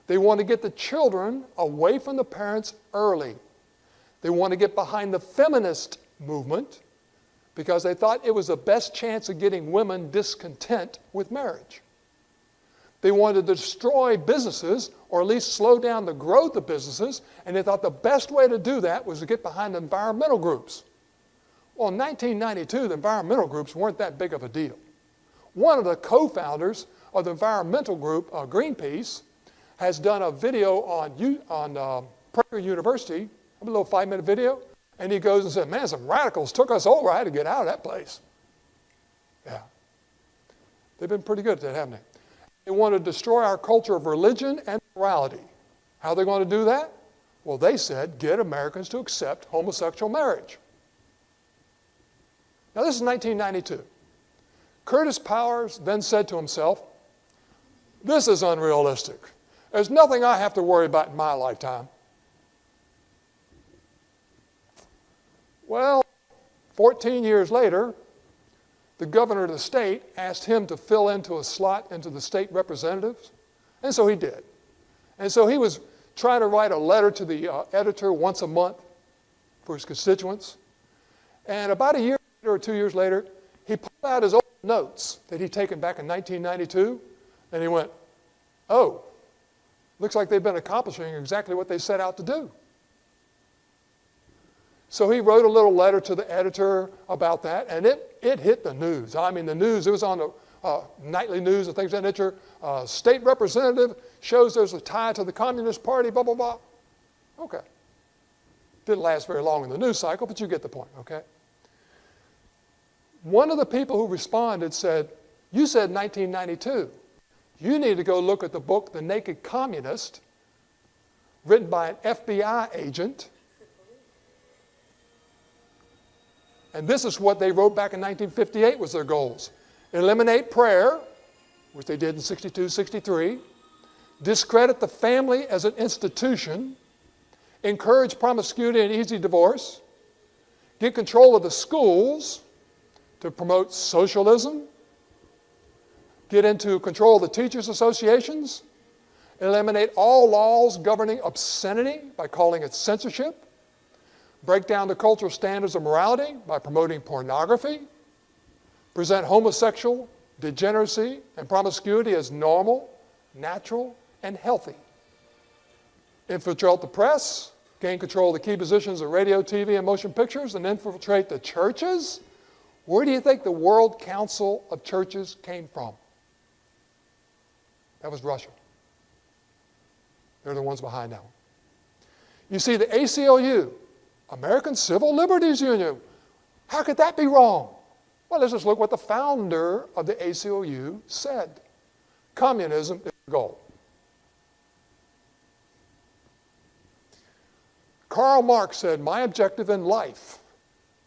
They want to get the children away from the parents early. They want to get behind the feminist movement because they thought it was the best chance of getting women discontent with marriage. They wanted to destroy businesses, or at least slow down the growth of businesses, and they thought the best way to do that was to get behind the environmental groups. Well, in 1992, the environmental groups weren't that big of a deal. One of the co-founders of the environmental group, Greenpeace, has done a video on Prager University, a little 5-minute video, and he goes and said, man, some radicals took us over. I had to get out of that place. Yeah. They've been pretty good at that, haven't they? They want to destroy our culture of religion and morality. How are they going to do that? Well, they said, get Americans to accept homosexual marriage. Now, this is 1992. Curtis Powers then said to himself, this is unrealistic. There's nothing I have to worry about in my lifetime. Well, 14 years later, the governor of the state asked him to fill into a slot into the state representatives, and so he did. And so he was trying to write a letter to the editor once a month for his constituents. And about a year or 2 years later, he pulled out his old notes that he'd taken back in 1992, and he went, oh, looks like they've been accomplishing exactly what they set out to do. So he wrote a little letter to the editor about that, and it hit the news. I mean, the news, it was on the nightly news and things of that nature. State representative shows there's a tie to the Communist Party, blah, blah, blah. Okay. Didn't last very long in the news cycle, but you get the point, okay? One of the people who responded said, you said 1992. You need to go look at the book, The Naked Communist, written by an FBI agent. And this is what they wrote back in 1958 was their goals. Eliminate prayer, which they did in 62, 63. Discredit the family as an institution. Encourage promiscuity and easy divorce. Get control of the schools to promote socialism. Get into control of the teachers' associations. Eliminate all laws governing obscenity by calling it censorship. Break down the cultural standards of morality by promoting pornography. Present homosexual degeneracy and promiscuity as normal, natural, and healthy. Infiltrate the press, gain control of the key positions of radio, TV, and motion pictures, and infiltrate the churches. Where do you think the World Council of Churches came from? That was Russia. They're the ones behind that one. You see, the ACLU, American Civil Liberties Union, how could that be wrong? Well, let's just look what the founder of the ACLU said. Communism is the goal. Karl Marx said, my objective in life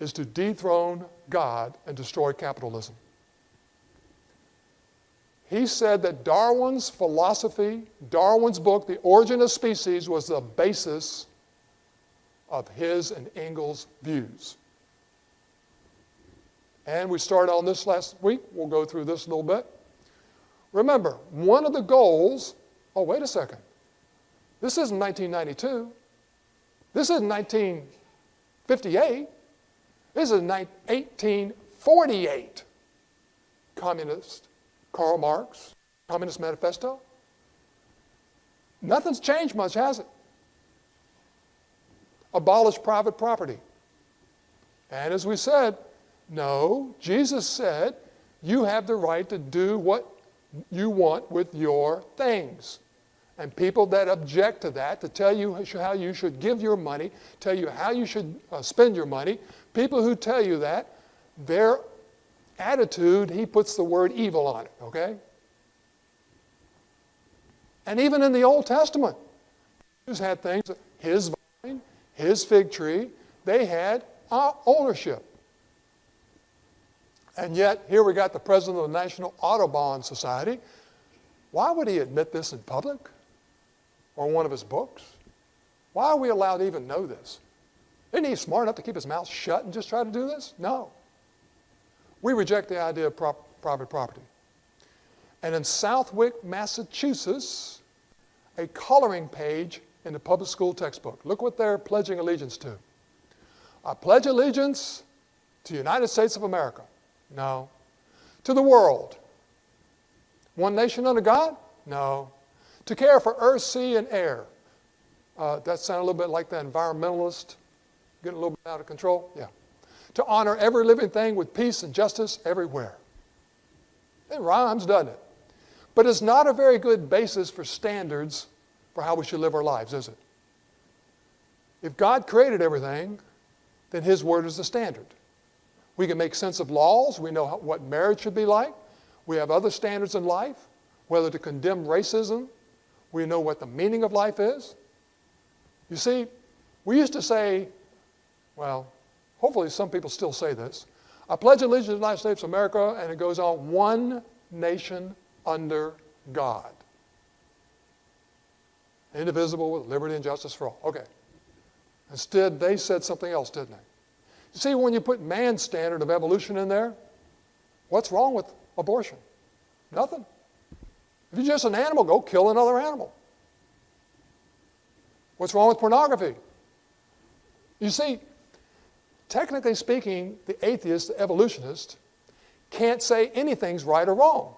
is to dethrone God and destroy capitalism. He said that Darwin's philosophy, Darwin's book, The Origin of Species, was the basis of his and Engels' views. And we started on this last week. We'll go through this a little bit. Remember, one of the goals, oh, wait a second. This isn't 1992. This isn't 1958. This is 1848. Communist, Karl Marx, Communist Manifesto. Nothing's changed much, has it? Abolish private property. And as we said, no, Jesus said, you have the right to do what you want with your things. And people that object to that, to tell you how you should give your money, tell you how you should spend your money, people who tell you that, their attitude, he puts the word evil on it, okay? And even in the Old Testament, Jews had things, his vine, his fig tree, they had ownership. And yet, here we got the president of the National Audubon Society. Why would he admit this in public? Or in one of his books? Why are we allowed to even know this? Isn't he smart enough to keep his mouth shut and just try to do this? No. We reject the idea of private property. And in Southwick, Massachusetts, a coloring page in the public school textbook. Look what they're pledging allegiance to. I pledge allegiance to the United States of America. No. To the world. One nation under God? No. To care for earth, sea, and air. That sounded a little bit like the environmentalist, getting a little bit out of control. Yeah. To honor every living thing with peace and justice everywhere. It rhymes, doesn't it? But it's not a very good basis for standards for how we should live our lives, is it? If God created everything, then His Word is the standard. We can make sense of laws. We know what marriage should be like. We have other standards in life, whether to condemn racism. We know what the meaning of life is. You see, we used to say, well, hopefully some people still say this, I pledge allegiance to the United States of America, and it goes on, one nation under God. Indivisible with liberty and justice for all. Okay. Instead, they said something else, didn't they? You see, when you put man's standard of evolution in there, what's wrong with abortion? Nothing. If you're just an animal, go kill another animal. What's wrong with pornography? You see, technically speaking, the atheist, the evolutionist, can't say anything's right or wrong.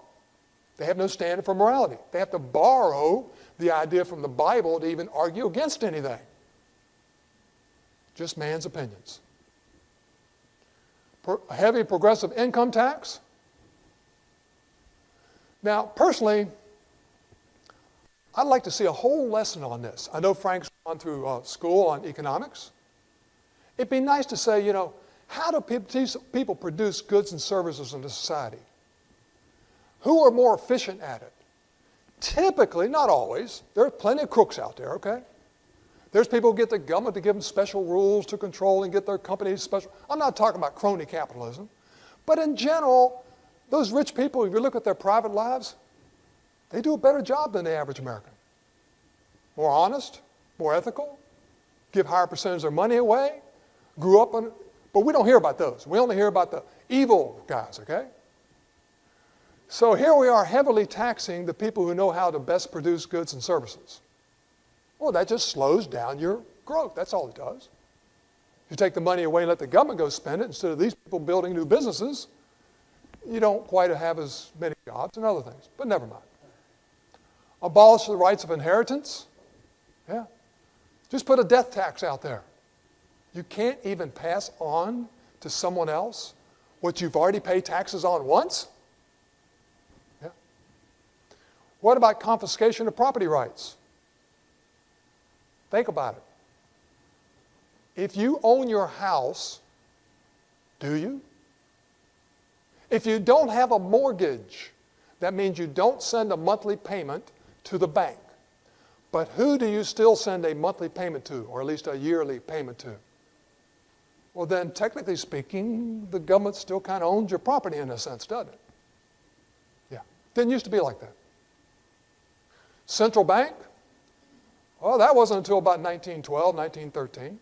They have no standard for morality. They have to borrow the idea from the Bible to even argue against anything. Just man's opinions. A heavy progressive income tax. Now, personally, I'd like to see a whole lesson on this. I know Frank's gone through school on economics. It'd be nice to say, you know, how do people produce goods and services in a society? Who are more efficient at it? Typically, not always. There are plenty of crooks out there, okay? There's people who get the government to give them special rules to control and get their companies special. I'm not talking about crony capitalism. But in general, those rich people, if you look at their private lives, they do a better job than the average American. More honest, more ethical, give higher percentage of their money away, grew up on it. But we don't hear about those. We only hear about the evil guys, okay? So here we are heavily taxing the people who know how to best produce goods and services. Well, that just slows down your growth. That's all it does. You take the money away and let the government go spend it instead of these people building new businesses, you don't quite have as many jobs and other things. But never mind. Abolish the rights of inheritance. Yeah. Just put a death tax out there. You can't even pass on to someone else what you've already paid taxes on once. Yeah. What about confiscation of property rights? Think about it. If you own your house, do you? If you don't have a mortgage, that means you don't send a monthly payment to the bank. But who do you still send a monthly payment to, or at least a yearly payment to? Well, then, technically speaking, the government still kind of owns your property in a sense, doesn't it? Yeah. Didn't used to be like that. Central bank? Well, that wasn't until about 1912, 1913.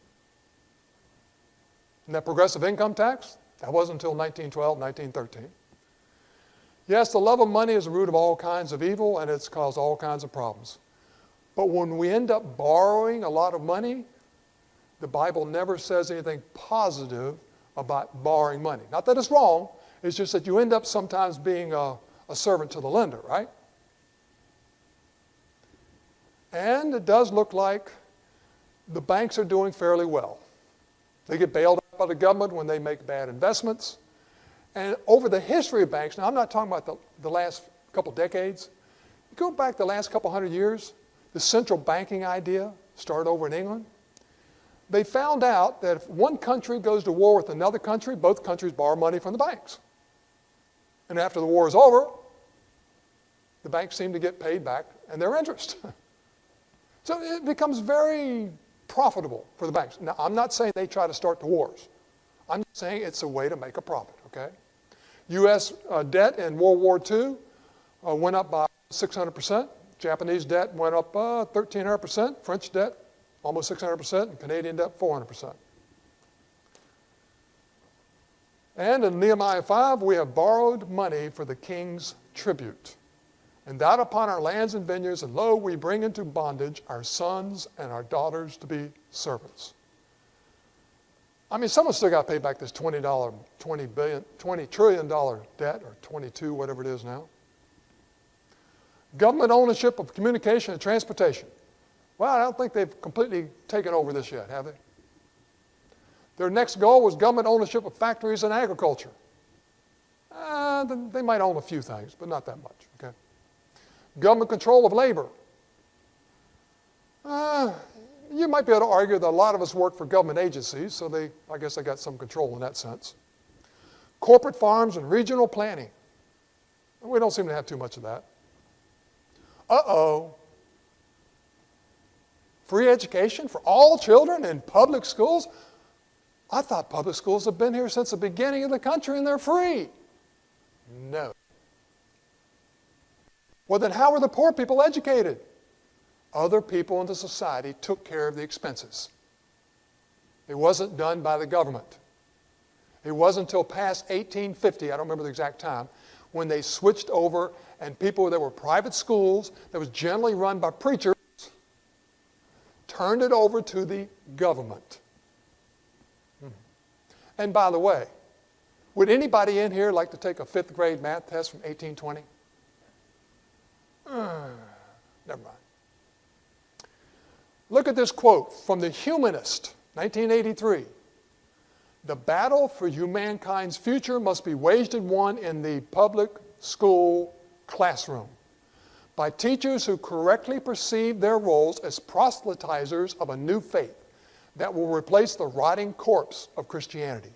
And that progressive income tax? That wasn't until 1912, 1913. Yes, the love of money is the root of all kinds of evil, and it's caused all kinds of problems. But when we end up borrowing a lot of money, the Bible never says anything positive about borrowing money. Not that it's wrong, it's just that you end up sometimes being a servant to the lender, right? And it does look like the banks are doing fairly well. They get bailed out by the government when they make bad investments. And over the history of banks, now I'm not talking about the last couple decades. You go back the last couple hundred years, the central banking idea started over in England. They found out that if one country goes to war with another country, both countries borrow money from the banks. And after the war is over, the banks seem to get paid back and their interest. So it becomes very profitable for the banks. Now, I'm not saying they try to start the wars. I'm saying it's a way to make a profit, okay? U.S. debt in World War II went up by 600%. Japanese debt went up 1,300%. French debt, almost 600%. And Canadian debt, 400%. And in Nehemiah 5, we have borrowed money for the king's tribute. And that upon our lands and vineyards, and lo, we bring into bondage our sons and our daughters to be servants. I mean, someone still got to pay back this $20 trillion debt, or 22, whatever it is now. Government ownership of communication and transportation. Well, I don't think they've completely taken over this yet, have they? Their next goal was government ownership of factories and agriculture. They might own a few things, but not that much, okay? Government control of labor. You might be able to argue that a lot of us work for government agencies, so I guess they got some control in that sense. Corporate farms and regional planning. We don't seem to have too much of that. Uh-oh. Free education for all children in public schools? I thought public schools have been here since the beginning of the country and they're free. No. Well, then how were the poor people educated? Other people in the society took care of the expenses. It wasn't done by the government. It wasn't until past 1850, I don't remember the exact time, when they switched over and people that were private schools that was generally run by preachers turned it over to the government. And by the way, would anybody in here like to take a 5th grade math test from 1820? Never mind. Look at this quote from The Humanist, 1983. The battle for humankind's future must be waged and won in the public school classroom by teachers who correctly perceive their roles as proselytizers of a new faith that will replace the rotting corpse of Christianity.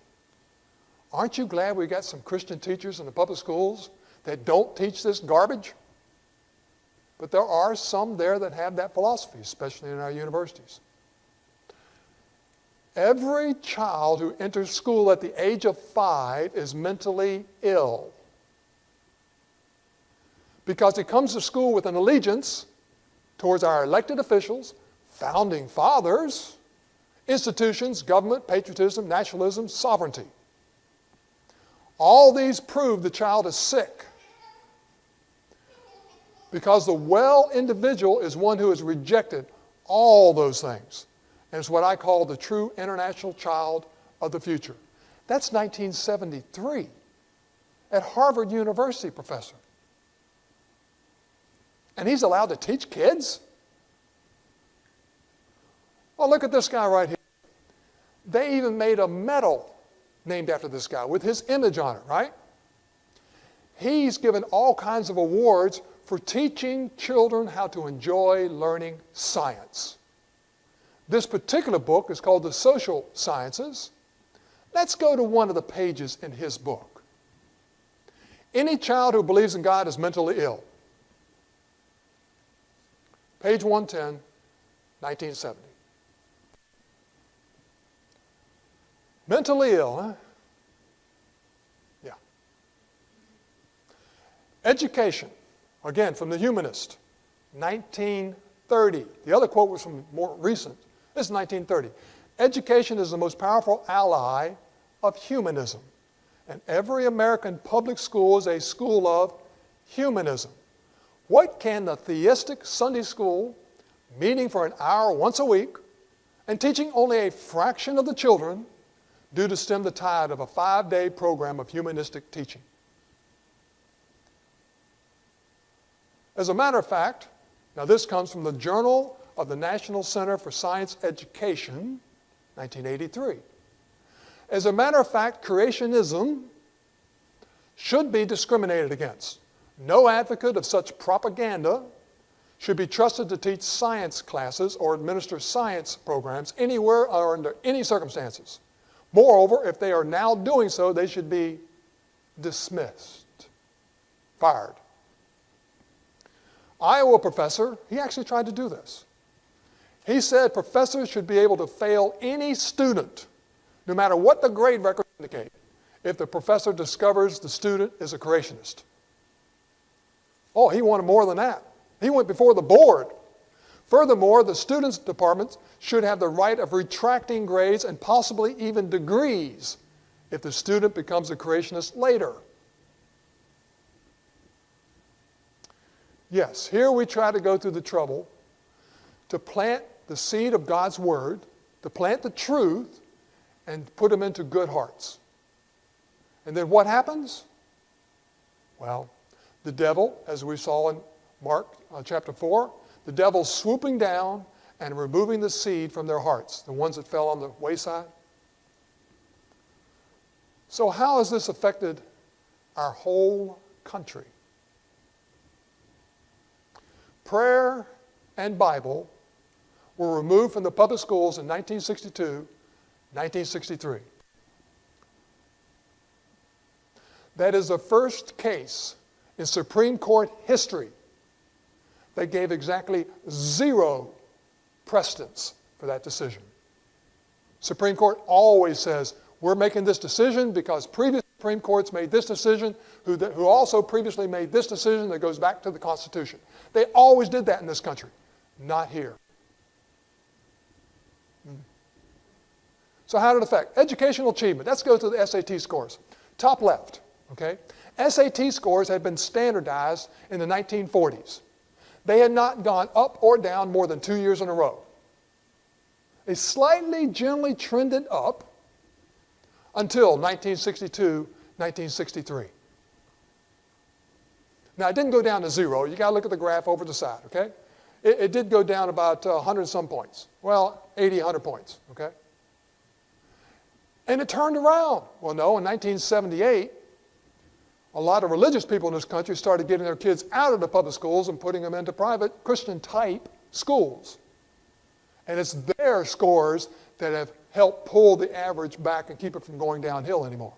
Aren't you glad we got some Christian teachers in the public schools that don't teach this garbage? But there are some there that have that philosophy, especially in our universities. Every child who enters school at the age of 5 is mentally ill because he comes to school with an allegiance towards our elected officials, founding fathers, institutions, government, patriotism, nationalism, sovereignty. All these prove the child is sick because the well individual is one who has rejected all those things. And it's what I call the true international child of the future. That's 1973 at Harvard University, professor. And he's allowed to teach kids? Well, look at this guy right here. They even made a medal named after this guy with his image on it, right? He's given all kinds of awards for teaching children how to enjoy learning science. This particular book is called The Social Sciences. Let's go to one of the pages in his book. Any child who believes in God is mentally ill. Page 110, 1970. Mentally ill, huh? Yeah. Education, again from The Humanist, 1930. The other quote was from more recent. This is 1930. Education is the most powerful ally of humanism. And every American public school is a school of humanism. What can the theistic Sunday school, meeting for an hour once a week, and teaching only a fraction of the children, do to stem the tide of a 5-day program of humanistic teaching? As a matter of fact, now this comes from the Journal of the National Center for Science Education, 1983. As a matter of fact, creationism should be discriminated against. No advocate of such propaganda should be trusted to teach science classes or administer science programs anywhere or under any circumstances. Moreover, if they are now doing so, they should be dismissed, fired. Iowa professor, he actually tried to do this. He said professors should be able to fail any student, no matter what the grade records indicate, if the professor discovers the student is a creationist. Oh, he wanted more than that. He went before the board. Furthermore, the students' departments should have the right of retracting grades and possibly even degrees if the student becomes a creationist later. Yes, here we try to go through the trouble to plant the seed of God's Word, to plant the truth, and put them into good hearts. And then what happens? Well, the devil, as we saw in Mark chapter 4, the devil's swooping down and removing the seed from their hearts, the ones that fell on the wayside. So how has this affected our whole country? Prayer and Bible were removed from the public schools in 1962, 1963. That is the first case in Supreme Court history that gave exactly 0 precedence for that decision. Supreme Court always says, we're making this decision because previous Supreme Courts made this decision, who also previously made this decision that goes back to the Constitution. They always did that in this country. Not here. So how did it affect? Educational achievement. Let's go to the SAT scores. Top left. Okay? SAT scores had been standardized in the 1940s. They had not gone up or down more than 2 years in a row. They slightly, generally trended up until 1962, 1963. Now, it didn't go down to 0. You got to look at the graph over the side, okay? It did go down about 100 some points. Well, 80, 100 points, okay? And it turned around. Well, no, in 1978, a lot of religious people in this country started getting their kids out of the public schools and putting them into private Christian-type schools. And it's their scores that have helped pull the average back and keep it from going downhill anymore.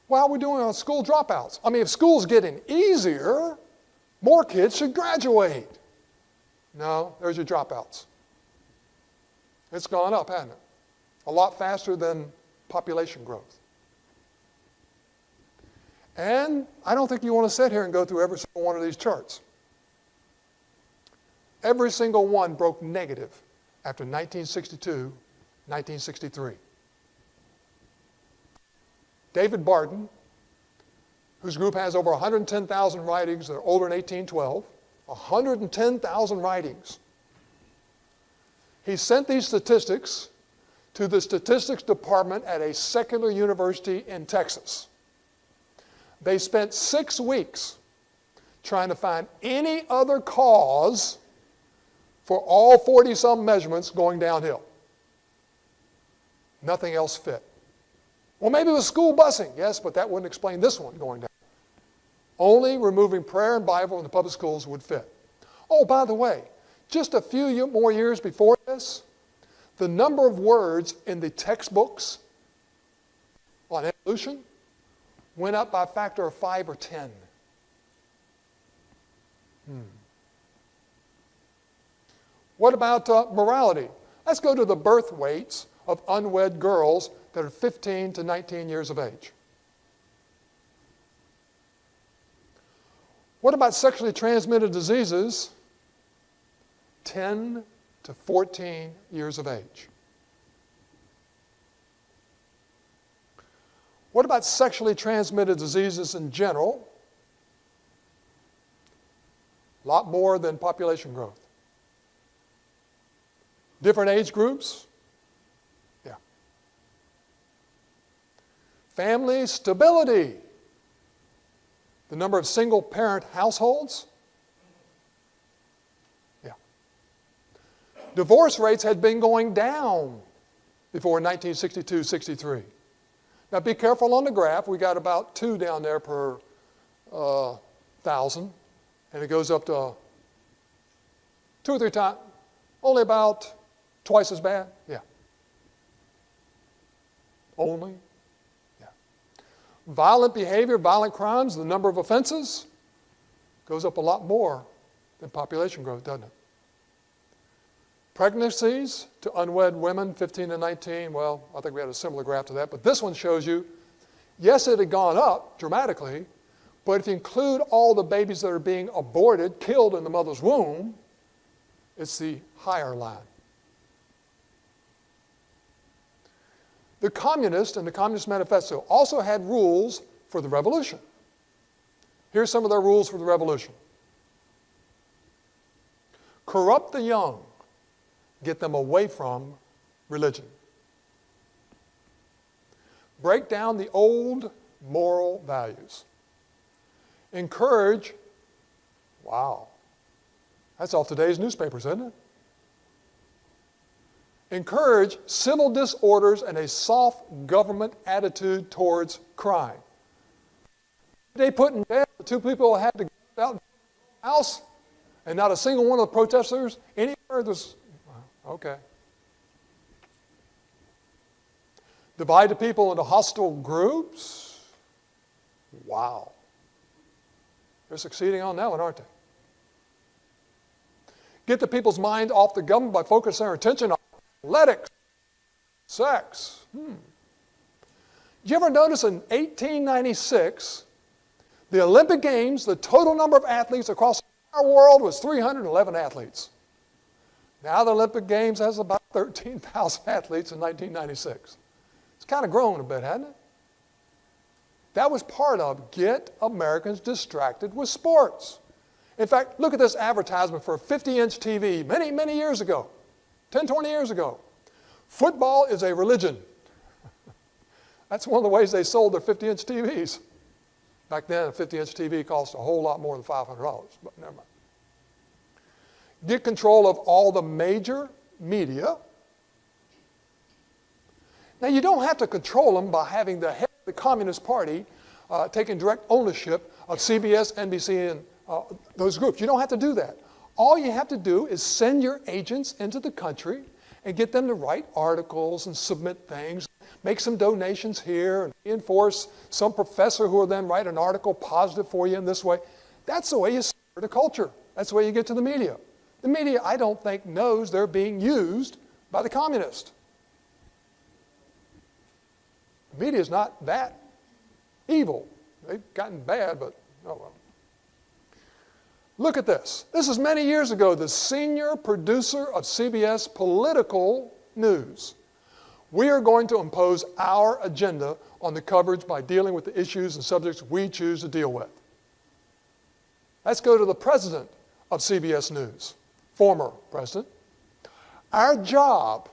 Well, how are we doing on school dropouts? I mean, if school's getting easier, more kids should graduate. No, there's your dropouts. It's gone up, hasn't it? A lot faster than population growth. And I don't think you want to sit here and go through every single one of these charts. Every single one broke negative after 1962, 1963. David Barton, whose group has over 110,000 writings that are older than 1812, 110,000 writings. He sent these statistics to the statistics department at a secular university in Texas. They spent 6 weeks trying to find any other cause for all 40-some measurements going downhill. Nothing else fit. Well, maybe it was school busing. Yes, but that wouldn't explain this one going down. Only removing prayer and Bible in the public schools would fit. Oh, by the way, just a few more years before this, the number of words in the textbooks on evolution went up by a factor of 5 or 10. What about morality? Let's go to the birth weights of unwed girls that are 15 to 19 years of age. What about sexually transmitted diseases? 10 to 14 years of age. What about sexually transmitted diseases in general? A lot more than population growth. Different age groups? Yeah. Family stability. The number of single-parent households? Yeah. Divorce rates had been going down before 1962-63. Now be careful on the graph. We got about 2 down there per 1,000, and it goes up to 2 or 3 times, only about twice as bad. Yeah. Only. Yeah. Violent behavior, violent crimes, the number of offenses goes up a lot more than population growth, doesn't it? Pregnancies to unwed women, 15 to 19, well, I think we had a similar graph to that, but this one shows you, yes, it had gone up dramatically, but if you include all the babies that are being aborted, killed in the mother's womb, it's the higher line. The communists and the Communist Manifesto also had rules for the revolution. Here's some of their rules for the revolution. Corrupt the young, get them away from religion. Break down the old moral values. Encourage, wow, that's off today's newspapers, isn't it? Encourage civil disorders and a soft government attitude towards crime. They put in jail the two people who had to go out in the house, and not a single one of the protesters anywhere was, okay. Divide the people into hostile groups. Wow. They're succeeding on that one, aren't they? Get the people's mind off the government by focusing their attention on athletics, sex. Did you ever notice in 1896, the Olympic Games, the total number of athletes across our world was 311 athletes. Now the Olympic Games has about 13,000 athletes in 1996. It's kind of grown a bit, hasn't it? That was part of get Americans distracted with sports. In fact, look at this advertisement for a 50-inch TV many, many years ago, 10, 20 years ago. Football is a religion. That's one of the ways they sold their 50-inch TVs. Back then, a 50-inch TV cost a whole lot more than $500, but never mind. Get control of all the major media. Now, you don't have to control them by having the head of the Communist Party taking direct ownership of CBS, NBC, and those groups. You don't have to do that. All you have to do is send your agents into the country and get them to write articles and submit things, make some donations here, and reinforce some professor who will then write an article positive for you in this way. That's the way you stir the culture. That's the way you get to the media. The media, I don't think, knows they're being used by the communists. The media is not that evil. They've gotten bad, but oh well. Look at this. This is many years ago, the senior producer of CBS Political News. We are going to impose our agenda on the coverage by dealing with the issues and subjects we choose to deal with. Let's go to the president of CBS News, former president. Our job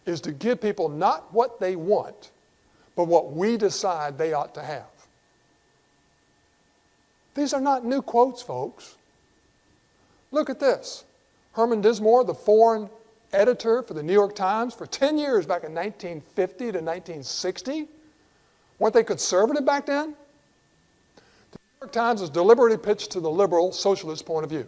is to give people not what they want, but what we decide they ought to have. These are not new quotes, folks. Look at this. Herman Dismore, the foreign editor for the New York Times for 10 years back in 1950 to 1960. Weren't they conservative back then? The New York Times is deliberately pitched to the liberal socialist point of view.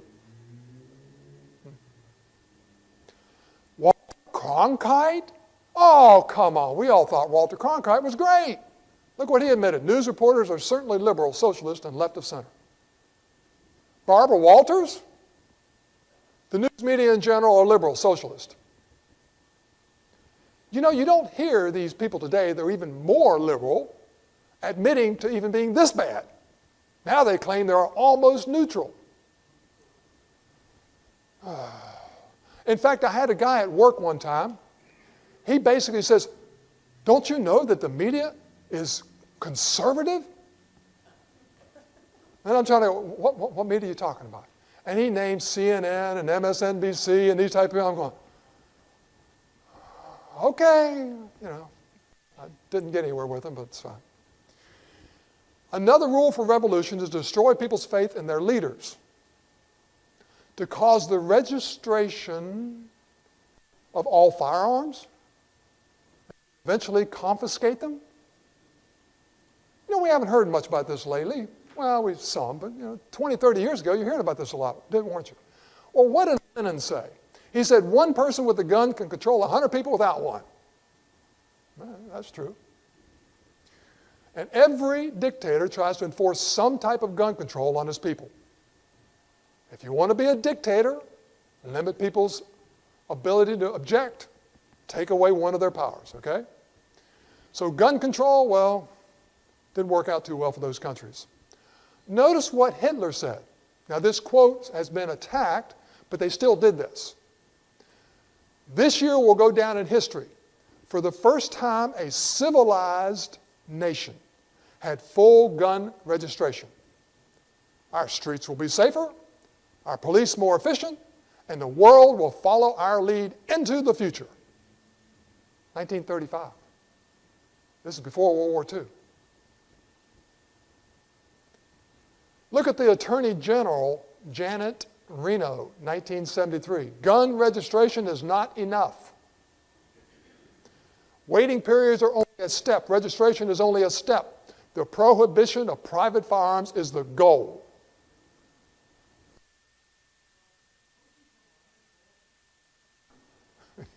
Walter Cronkite? Oh, come on. We all thought Walter Cronkite was great. Look what he admitted. News reporters are certainly liberal, socialist, and left of center. Barbara Walters? The news media in general are liberal, socialist. You know, you don't hear these people today, they're even more liberal, admitting to even being this bad. Now they claim they're almost neutral. In fact, I had a guy at work one time. He basically says, don't you know that the media is conservative? And I'm trying to, what media are you talking about? And he named CNN and MSNBC and these type of people. I'm going, okay, you know. I didn't get anywhere with them, but it's fine. Another rule for revolution is to destroy people's faith in their leaders, to cause the registration of all firearms, eventually confiscate them. You know, we haven't heard much about this lately. Well, we've some, but 20, 30 years ago, you heard about this a lot, weren't you? Well, what did Lenin say? He said, one person with a gun can control 100 people without one. Well, that's true. And every dictator tries to enforce some type of gun control on his people. If you want to be a dictator, limit people's ability to object, take away one of their powers, okay? So gun control, well, didn't work out too well for those countries. Notice what Hitler said. Now this quote has been attacked, but they still did this. This year will go down in history for the first time, a civilized nation had full gun registration. Our streets will be safer, our police more efficient, and the world will follow our lead into the future. 1935. This is before World War II. Look at the Attorney General, Janet Reno, 1973. Gun registration is not enough. Waiting periods are only a step. Registration is only a step. The prohibition of private firearms is the goal.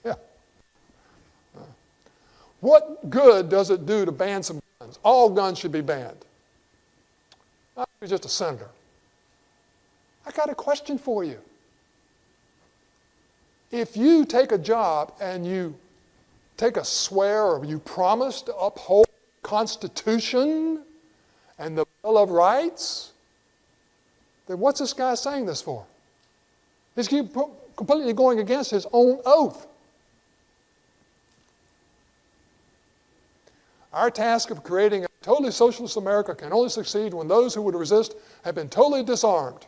Yeah. What good does it do to ban some guns? All guns should be banned. I'm just a senator. I got a question for you. If you take a job and you take a swear or you promise to uphold the Constitution and the Bill of Rights, then what's this guy saying this for? He's completely going against his own oath. Our task of creating a totally socialist America can only succeed when those who would resist have been totally disarmed.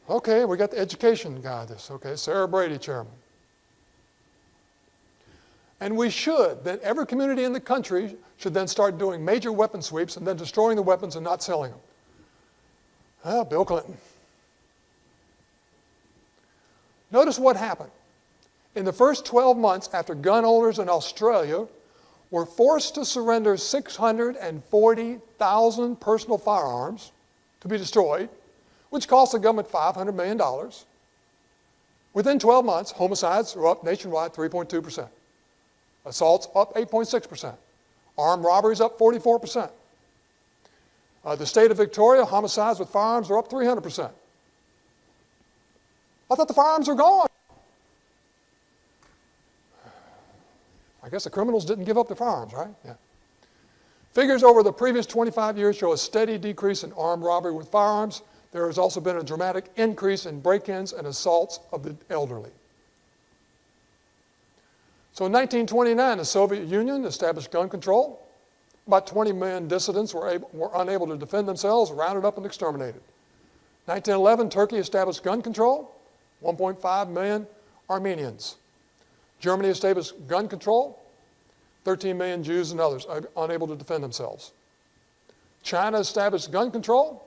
Okay, we got the education guy this. Okay, Sarah Brady, chairman. And we should, that every community in the country should then start doing major weapon sweeps and then destroying the weapons and not selling them. Well, Bill Clinton. Notice what happened. In the first 12 months after gun owners in Australia were forced to surrender 640,000 personal firearms to be destroyed, which cost the government $500 million, within 12 months, homicides are up nationwide 3.2%. Assaults up 8.6%. Armed robberies up 44%. The state of Victoria, homicides with firearms are up 300%. I thought the firearms were gone. I guess the criminals didn't give up their firearms, right? Yeah. Figures over the previous 25 years show a steady decrease in armed robbery with firearms. There has also been a dramatic increase in break-ins and assaults of the elderly. So in 1929, the Soviet Union established gun control. About 20 million dissidents were unable to defend themselves, rounded up and exterminated. 1911, Turkey established gun control. 1.5 million Armenians. Germany established gun control. 13 million Jews and others unable to defend themselves. China established gun control.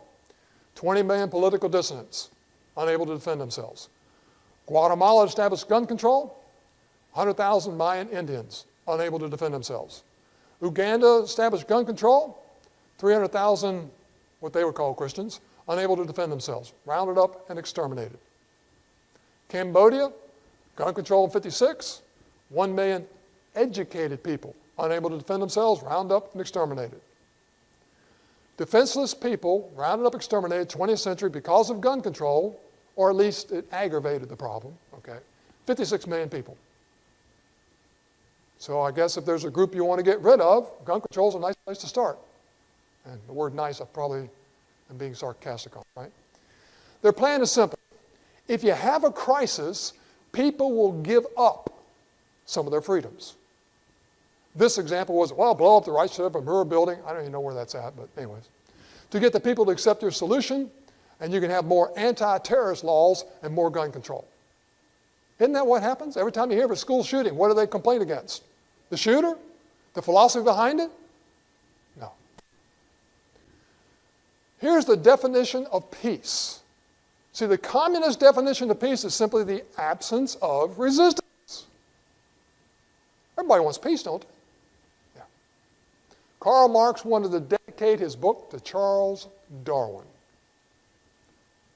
20 million political dissidents unable to defend themselves. Guatemala established gun control. 100,000 Mayan Indians unable to defend themselves. Uganda established gun control. 300,000, what they would call Christians, unable to defend themselves, rounded up and exterminated. Cambodia, gun control in 56, 1 million educated people unable to defend themselves, rounded up and exterminated. Defenseless people, rounded up, exterminated, 20th century because of gun control, or at least it aggravated the problem, okay? 56 million people. So I guess if there's a group you want to get rid of, gun control is a nice place to start. And the word nice, I probably am being sarcastic on, right? Their plan is simple. If you have a crisis, people will give up some of their freedoms. This example was, well, blow up the right side of a mirror building. I don't even know where that's at, but anyways. To get the people to accept your solution, and you can have more anti-terrorist laws and more gun control. Isn't that what happens? Every time you hear of a school shooting, what do they complain against? The shooter? The philosophy behind it? No. Here's the definition of peace. See, the communist definition of peace is simply the absence of resistance. Everybody wants peace, don't they? Yeah. Karl Marx wanted to dedicate his book to Charles Darwin.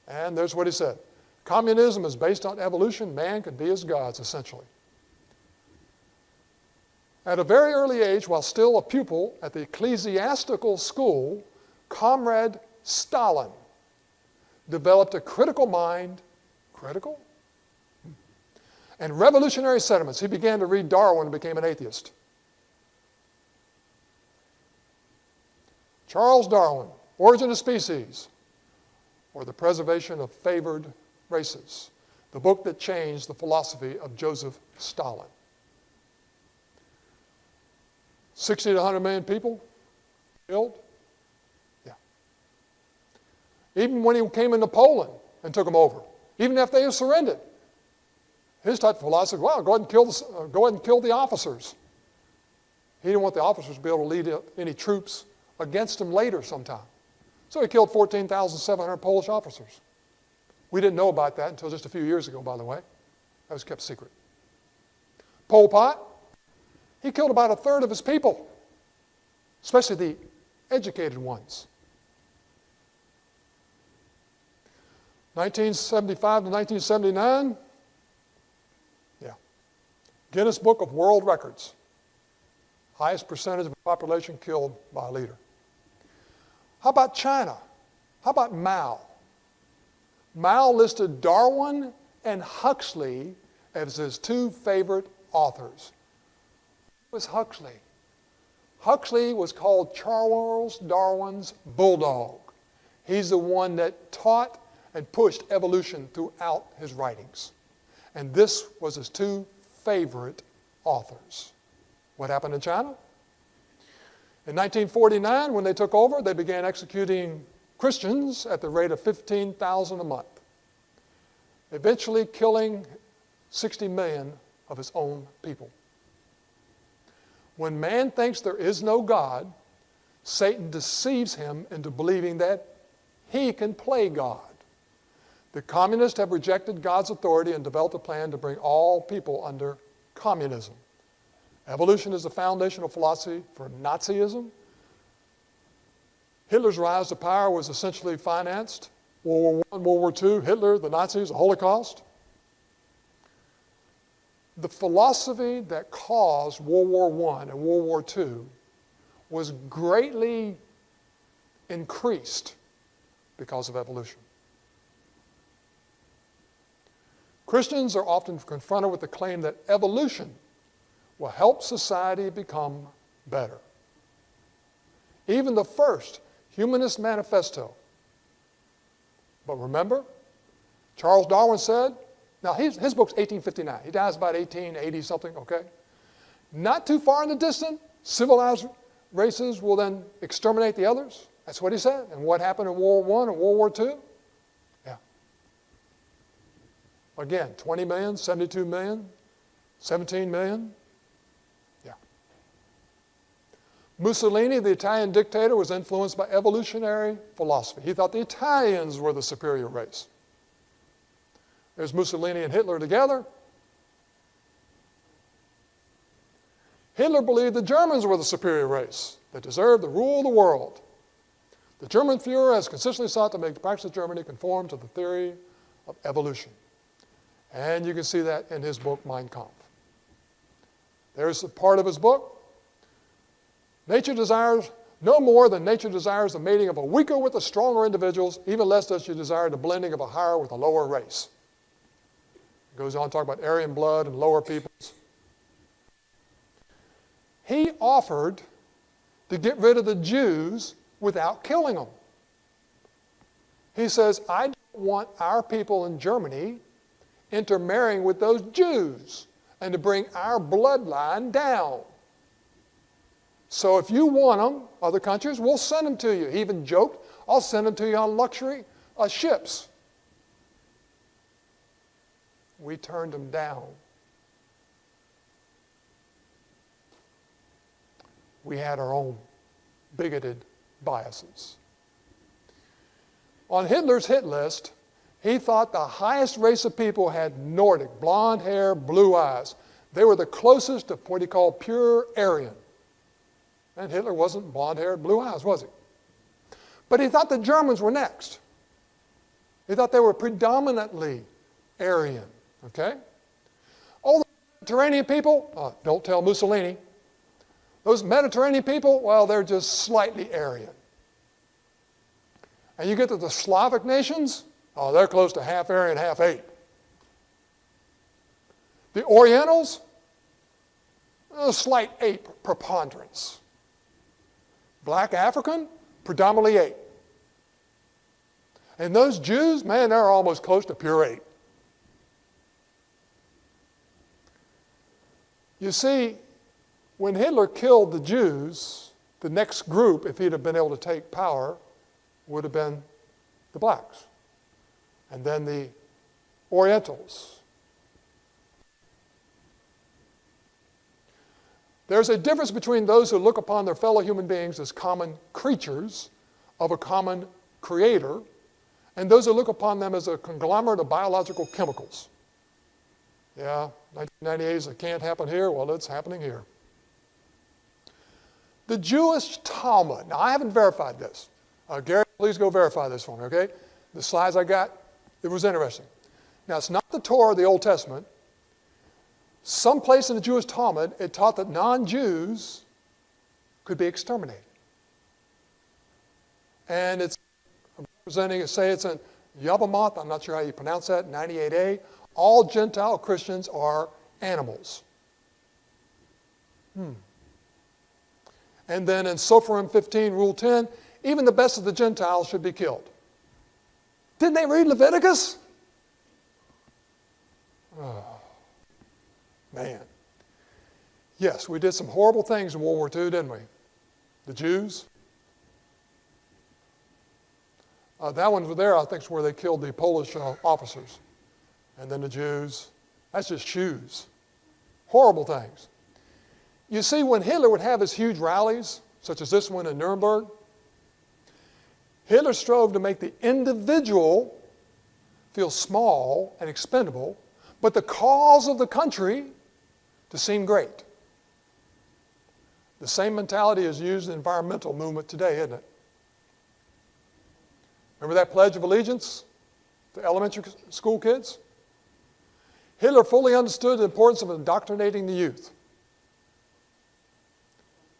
And there's what he said. Communism is based on evolution. Man could be as gods, essentially. At a very early age, while still a pupil at the ecclesiastical school, Comrade Stalin developed a critical mind, critical, and revolutionary sentiments. He began to read Darwin and became an atheist. Charles Darwin, Origin of Species, or The Preservation of Favored Races, the book that changed the philosophy of Joseph Stalin. 60 to 100 million people killed. Yeah. Even when he came into Poland and took them over, even after they had surrendered, his type of philosophy, well, go ahead and kill the officers. He didn't want the officers to be able to lead any troops against him later sometime. So he killed 14,700 Polish officers. We didn't know about that until just a few years ago, by the way. That was kept secret. Pol Pot, he killed about a third of his people, especially the educated ones. 1975 to 1979, yeah. Guinness Book of World Records. Highest percentage of the population killed by a leader. How about China? How about Mao? Mao listed Darwin and Huxley as his two favorite authors. Who was Huxley? Huxley was called Charles Darwin's bulldog. He's the one that taught and pushed evolution throughout his writings. And this was his two favorite authors. What happened in China? In 1949, when they took over, they began executing Christians at the rate of 15,000 a month, eventually killing 60 million of his own people. When man thinks there is no God, Satan deceives him into believing that he can play God. The communists have rejected God's authority and developed a plan to bring all people under communism. Evolution is the foundational philosophy for Nazism. Hitler's rise to power was essentially financed. World War I, World War II, Hitler, the Nazis, the Holocaust. The philosophy that caused World War I and World War II was greatly increased because of evolution. Christians are often confronted with the claim that evolution will help society become better. Even the first Humanist Manifesto. But remember, Charles Darwin said, now his book's 1859. He dies about 1880 something, okay? Not too far in the distance, civilized races will then exterminate the others. That's what he said. And what happened in World War I and World War II? Yeah. Again, 20 million, 72 million, 17 million. Yeah. Mussolini, the Italian dictator, was influenced by evolutionary philosophy. He thought the Italians were the superior race. There's Mussolini and Hitler together. Hitler believed the Germans were the superior race that deserved to rule the world. The German Führer has consistently sought to make the practice of Germany conform to the theory of evolution. And you can see that in his book, Mein Kampf. There's a part of his book. Nature desires no more than nature desires the mating of a weaker with the stronger individuals, even less does she desire the blending of a higher with a lower race. It goes on to talk about Aryan blood and lower peoples. He offered to get rid of the Jews without killing them. He says, I don't want our people in Germany intermarrying with those Jews and to bring our bloodline down. So if you want them, other countries, we'll send them to you. He even joked, I'll send them to you on luxury ships. We turned them down. We had our own bigoted biases. On Hitler's hit list, he thought the highest race of people had Nordic, blonde hair, blue eyes. They were the closest to what he called pure Aryan. And Hitler wasn't blonde-haired, blue eyes, was he? But he thought the Germans were next. He thought they were predominantly Aryan, okay? Oh, the Mediterranean people, don't tell Mussolini. Those Mediterranean people, well, they're just slightly Aryan. And you get to the Slavic nations, oh, they're close to half Aryan, half ape. The Orientals, a slight ape preponderance. Black African, predominantly ape. And those Jews, man, they're almost close to pure ape. You see, When Hitler killed the Jews, the next group, if he'd have been able to take power, would have been the blacks. And then the Orientals. There's a difference between those who look upon their fellow human beings as common creatures of a common creator, and those who look upon them as a conglomerate of biological chemicals. Yeah, 1998 it can't happen here. Well, it's happening here. The Jewish Talmud. Now, I haven't verified this. Gary, please go verify this for me, okay? The slides I got, it was interesting. Now, it's not the Torah of the Old Testament. Someplace in the Jewish Talmud, it taught that non-Jews could be exterminated. And it's representing, say it's in Yabamoth, I'm not sure how you pronounce that, 98a. All Gentile Christians are animals. And then in Sophorim 15, Rule 10, even the best of the Gentiles should be killed. Didn't they read Leviticus? Oh, man. Yes, we did some horrible things in World War II, didn't we? The Jews. That one there, I think, is where they killed the Polish officers. And then the Jews. That's just shoes. Horrible things. You see, when Hitler would have his huge rallies, such as this one in Nuremberg, Hitler strove to make the individual feel small and expendable, but the cause of the country to seem great. The same mentality is used in the environmental movement today, isn't it? Remember that Pledge of Allegiance to elementary school kids? Hitler fully understood the importance of indoctrinating the youth.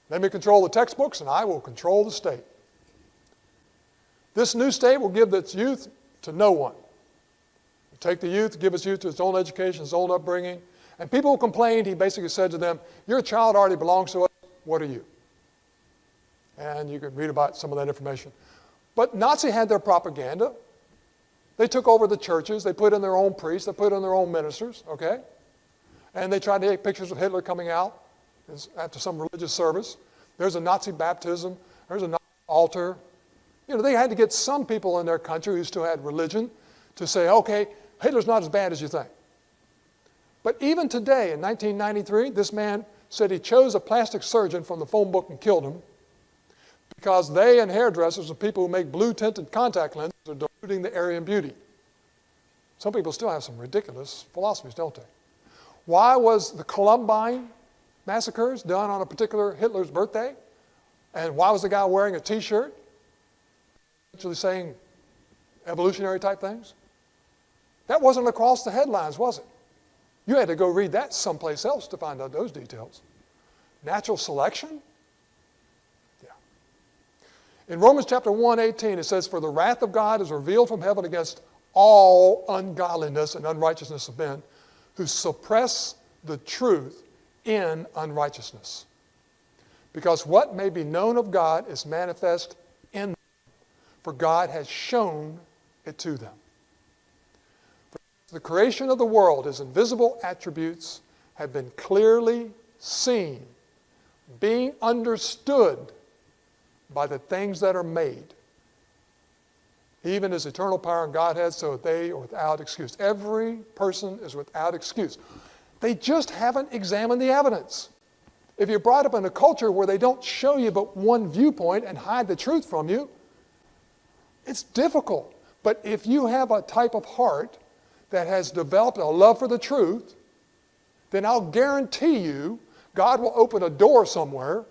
Let me control the textbooks and I will control the state. This new state will give its youth to no one. Take the youth, give its youth to its own education, its own upbringing. And people who complained, he basically said to them, your child already belongs to us, what are you? And you can read about some of that information. But Nazi had their propaganda. They took over the churches, they put in their own priests, they put in their own ministers, okay? And they tried to take pictures of Hitler coming out after some religious service. There's a Nazi baptism, there's a Nazi altar. You know, they had to get some people in their country who still had religion to say, okay, Hitler's not as bad as you think. But even today, in 1993, this man said he chose a plastic surgeon from the phone book and killed him because they and hairdressers and people who make blue-tinted contact lenses are diluting the Aryan beauty. Some people still have some ridiculous philosophies, don't they? Why was the Columbine massacres done on a particular Hitler's birthday? And why was the guy wearing a T-shirt, actually saying evolutionary type things? That wasn't across the headlines, was it? You had to go read that someplace else to find out those details. Natural selection? Yeah. In Romans chapter 1:18, it says, for the wrath of God is revealed from heaven against all ungodliness and unrighteousness of men who suppress the truth in unrighteousness. Because what may be known of God is manifest in them, for God has shown it to them. The creation of the world, his invisible attributes, have been clearly seen, being understood by the things that are made. Even his eternal power and Godhead, so that they are without excuse. Every person is without excuse. They just haven't examined the evidence. If you're brought up in a culture where they don't show you but one viewpoint and hide the truth from you, it's difficult. But if you have a type of heart that has developed a love for the truth, then I'll guarantee you God will open a door somewhere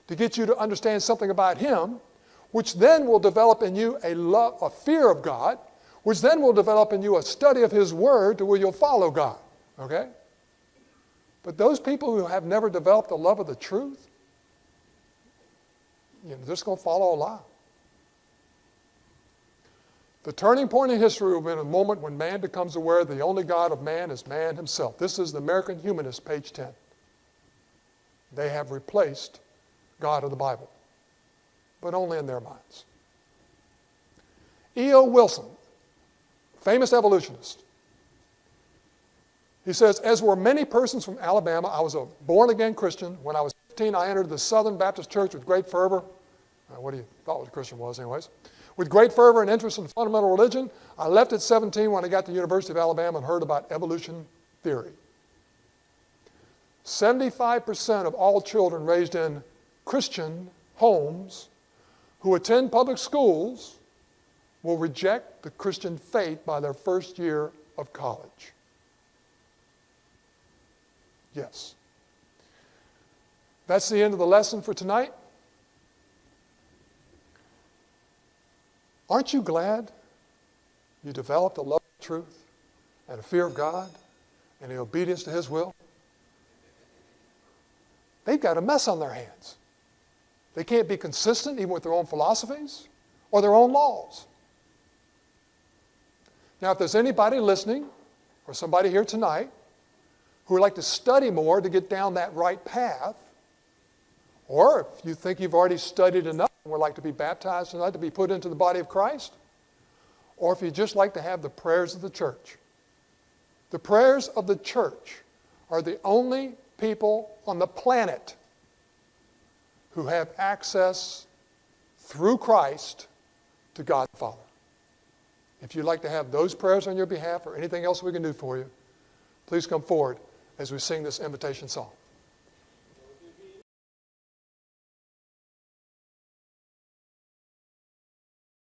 to get you to understand something about him, which then will develop in you a fear of God, which then will develop in you a study of his word to where you'll follow God, okay? But those people who have never developed a love of the truth, they're just going to follow a lie. The turning point in history will be in a moment when man becomes aware the only God of man is man himself. This is the American Humanist, page 10. They have replaced God of the Bible, but only in their minds. E.O. Wilson, famous evolutionist, He says, as were many persons from Alabama, I was a born-again Christian. When I was 15, I entered the Southern Baptist Church with great fervor. What do you thought what a Christian was anyways? With great fervor and interest in fundamental religion. I left at 17 when I got to the University of Alabama and heard about evolution theory. 75% of all children raised in Christian homes who attend public schools will reject the Christian faith by their first year of college. Yes. That's the end of the lesson for tonight. Aren't you glad you developed a love of truth and a fear of God and the obedience to His will? They've got a mess on their hands. They can't be consistent even with their own philosophies or their own laws. Now, if there's anybody listening or somebody here tonight who would like to study more to get down that right path, or if you think you've already studied enough and would like to be baptized tonight to be put into the body of Christ, or if you'd just like to have the prayers of the church. The prayers of the church are the only people on the planet who have access through Christ to God the Father. If you'd like to have those prayers on your behalf or anything else we can do for you, please come forward as we sing this invitation song.